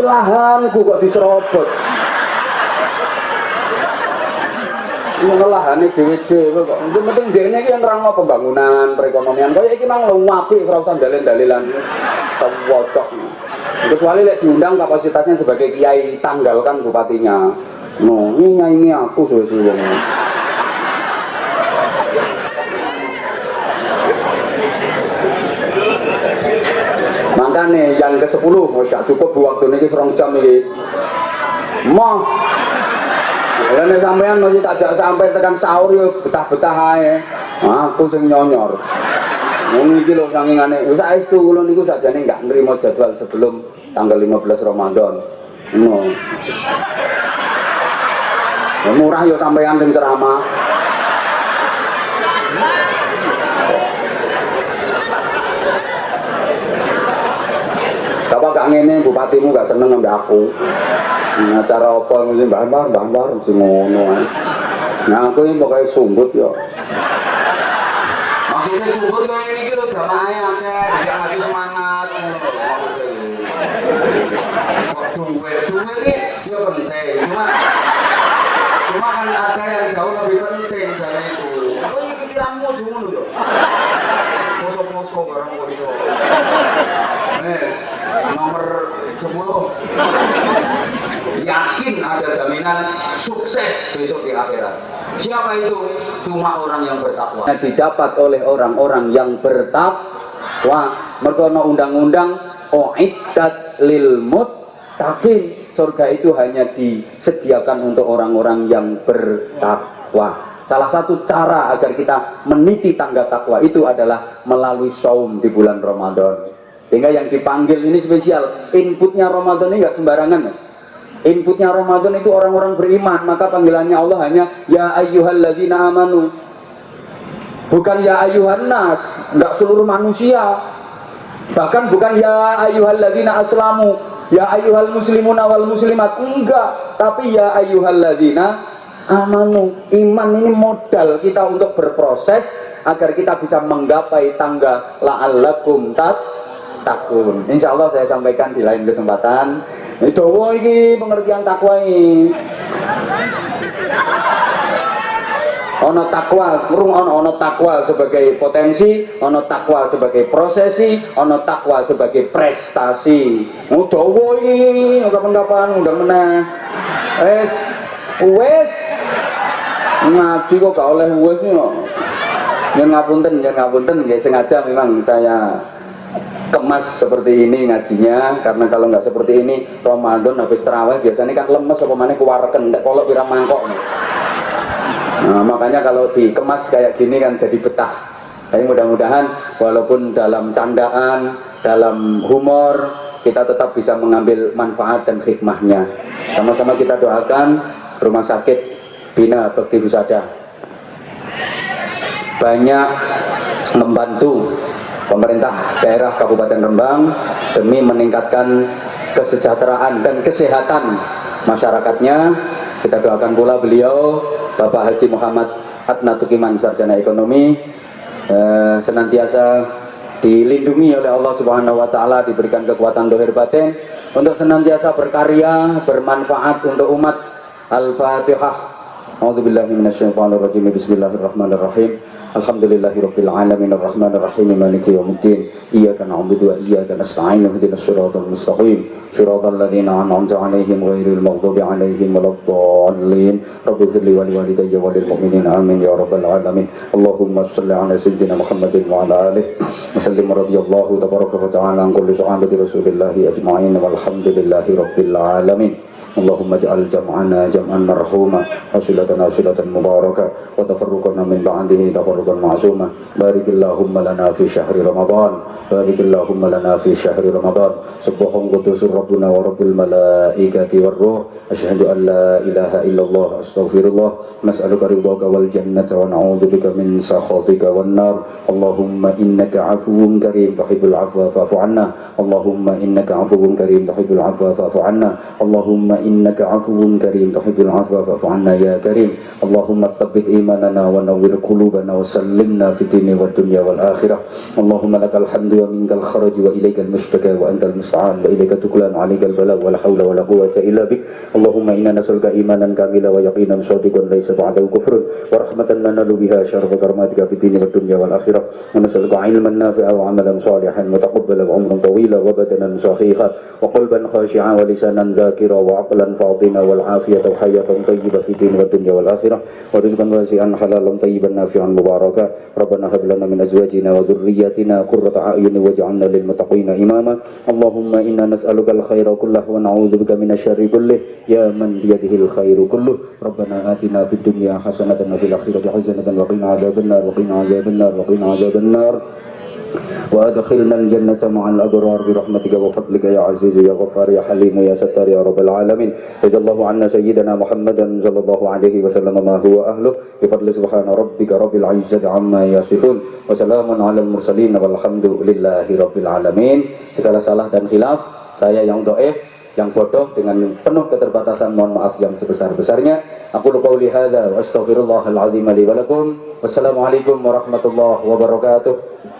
Lahanku kok diserobot. Ngelahane dhewe-dhewe kok. Yang penting dene iki nerangno pembangunan, perekonomian. Kaya iki mang luwih apik ora usah dalil-dalilan. Tewocok. Kecuali lek diundang kapasitasnya sebagai kiai, tanggalkan bupatinya. No, ini aku suwe-suwe wong. Makanya yang ke-10 gak cukup waktu ini 2 jam ini. Mau lha sampean masih tak sampai tekan sahur yo betah-betah ae. Aku sing nyonyor. Wong iki lho sangingane wis saestu kula niku sakjane enggak nrimo jadwal sebelum tanggal 15 Ramadan. No. Murah yo sampean sing ceramah. Bapak gak ngene, bupatimu gak seneng ambek aku. Acara apa mesti mbah-mbah mesti ngono ae. Nah aku ini pokoknya sumbut yo. Maksudnya sumbut kaya ngene iki lho jamaah akeh, gak habis semangat. Kok duwe iki yo penting. Cuma kan ada yang jauh lebih penting dari itu. Apa ini pikiranmu dulu lho. Poso-poso barang kok itu. Nomor 10. Yakin ada jaminan sukses besok di akhirat. Siapa itu? Cuma orang yang bertakwa. Didapat oleh orang-orang yang bertakwa. Mergo ana undang-undang uiddat lil muttaqin. Surga itu hanya disediakan untuk orang-orang yang bertakwa. Salah satu cara agar kita meniti tangga takwa itu adalah melalui saum di bulan Ramadan. Sehingga yang dipanggil ini spesial. Inputnya Ramadan ini nggak sembarangan. Inputnya Ramadan itu orang-orang beriman. Maka panggilannya Allah hanya ya ayyuhalladzina amanu. Bukan ya ayyuhan nas. Nggak seluruh manusia. Bahkan bukan ya ayyuhalladzina aslamu. Ya ayyuhal muslimuna wal muslimat. Enggak. Tapi ya ayyuhalladzina amanu. Iman ini modal kita untuk berproses agar kita bisa menggapai tangga la'allakum takun. Insya Allah saya sampaikan di lain kesempatan. Itu ini pengertian takwa ini. Ono takwa, ono takwa sebagai potensi, ono takwa sebagai prosesi, ono takwa sebagai prestasi. Udah ini, kapan-kapan udah meneh. Wes ngaji kok gak oleh wes nih. Jangan ngapunten, ya sengaja memang saya kemas seperti ini ngajinya, karena kalau nggak seperti ini Ramadan habis tarawih biasanya kan lemes apa mana kewareken ndak kolok pirang mangkok nih. Nah, makanya kalau dikemas kayak gini kan jadi betah. Tapi mudah-mudahan walaupun dalam candaan, dalam humor kita tetap bisa mengambil manfaat dan hikmahnya. Sama-sama kita doakan Rumah Sakit Bina Bekti Husada banyak membantu pemerintah daerah Kabupaten Rembang demi meningkatkan kesejahteraan dan kesehatan masyarakatnya. Kita doakan pula beliau Bapak Haji Muhammad Adnatukiman Sarjana Ekonomi senantiasa dilindungi oleh Allah Subhanahu wa taala, diberikan kekuatan dohir batin untuk senantiasa berkarya bermanfaat untuk umat. Al-Fatihah. A'udzubillahi minasyaitonirrajim. Bismillahirrahmanirrahim. Alhamdulillahirabbil alamin arrahmanir rahim maliki yaumiddin iyyaka na'budu wa iyyaka nasta'in ihdinas siratal mustaqim siratal ladzina an'amta 'alaihim ghairil maghdubi 'alaihim waladdallin rabbighfirli wa liwalidayya wa lil mu'minin amin ya rabbal alamin. Allahumma shalli 'ala sayyidina Muhammadin wa 'ala alihi wa sallim radhiyallahu tabaraka wa ta'ala an kulli sahabati Rasulillah ajma'in walhamdulillahi rabbil alamin. اللهم اجعل جمعنا جمعا مرحوما وصلتنا صلة مباركة وتفرقنا من بعده تفرقا معصوما. بارك اللهم لنا في شهر رمضان بارك اللهم لنا في شهر رمضان. سبح قدوس ربنا ورب الملائكة والروح أشهد أن لا إله إلا الله أستغفر الله نسألك رضاك والجنة ونعوذ بك من سخطك والنار. اللهم إنك عفو كريم تحب العفو فاعف عنا. اللهم إنك عفو كريم تحب العفو فاعف عنا. اللهم إنك عفو كريم تحب العفو فاعف عنا يا كريم. اللهم ثبت إيماننا ونور قلوبنا وسلمنا في الدين والدنيا والآخرة. اللهم لك الحمد ومنك الخرج وإليك المشتكى وأنت المستعان وإليك تكلان عليك البلاء ولا حول ولا قوة إلا بك. اللهم إنا نسألك إيمانا كاملا ويقينا صادقا ليس بعده كفر ورحمة ننال بها شرف كرامتك في الدين والدنيا والآخرة. الآخرة ونسألك علما نافعا وعملا صالحا متقبلا وعمرا طويلا وبدنا صحيحا وقلبا خاشعا ولسانا ذاكرا وعقلا فاطنا والعافية وحياة طيبة في الدين والدنيا والآخرة ورزقا واسعا حلالا طيبا نافعا مباركا ربنا هب لنا من أزواجنا وذرياتنا قرة أعين واجعلنا للمتقين إماما اللهم إنا نسألك الخير كله ونعوذ بك من الشر كله يا من بيده الخير كله ربنا آتنا في الدنيا حسنة وفي الآخرة حسنة وقنا عذاب النار وقنا عذاب النار وقنا عذاب النار وأدخلنا الجنة مع الأبرار برحمتك وفضلك يا عزيز يا غفار يا حليم يا ستار يا رب العالمين جزا الله عنا سيدنا محمدا صلى الله عليه وسلم ما هو أهله بفضل سبحان ربك رب العزة عما يصفون وسلام على المرسلين والحمد لله رب العالمين. Segala salah dan khilaf saya yang dhaif yang bodoh dengan penuh keterbatasan mohon maaf yang sebesar-besarnya. Aku qauli hadza wa astaghfirullahal azim li wa lakum. Wassalamualaikum warahmatullahi wabarakatuh.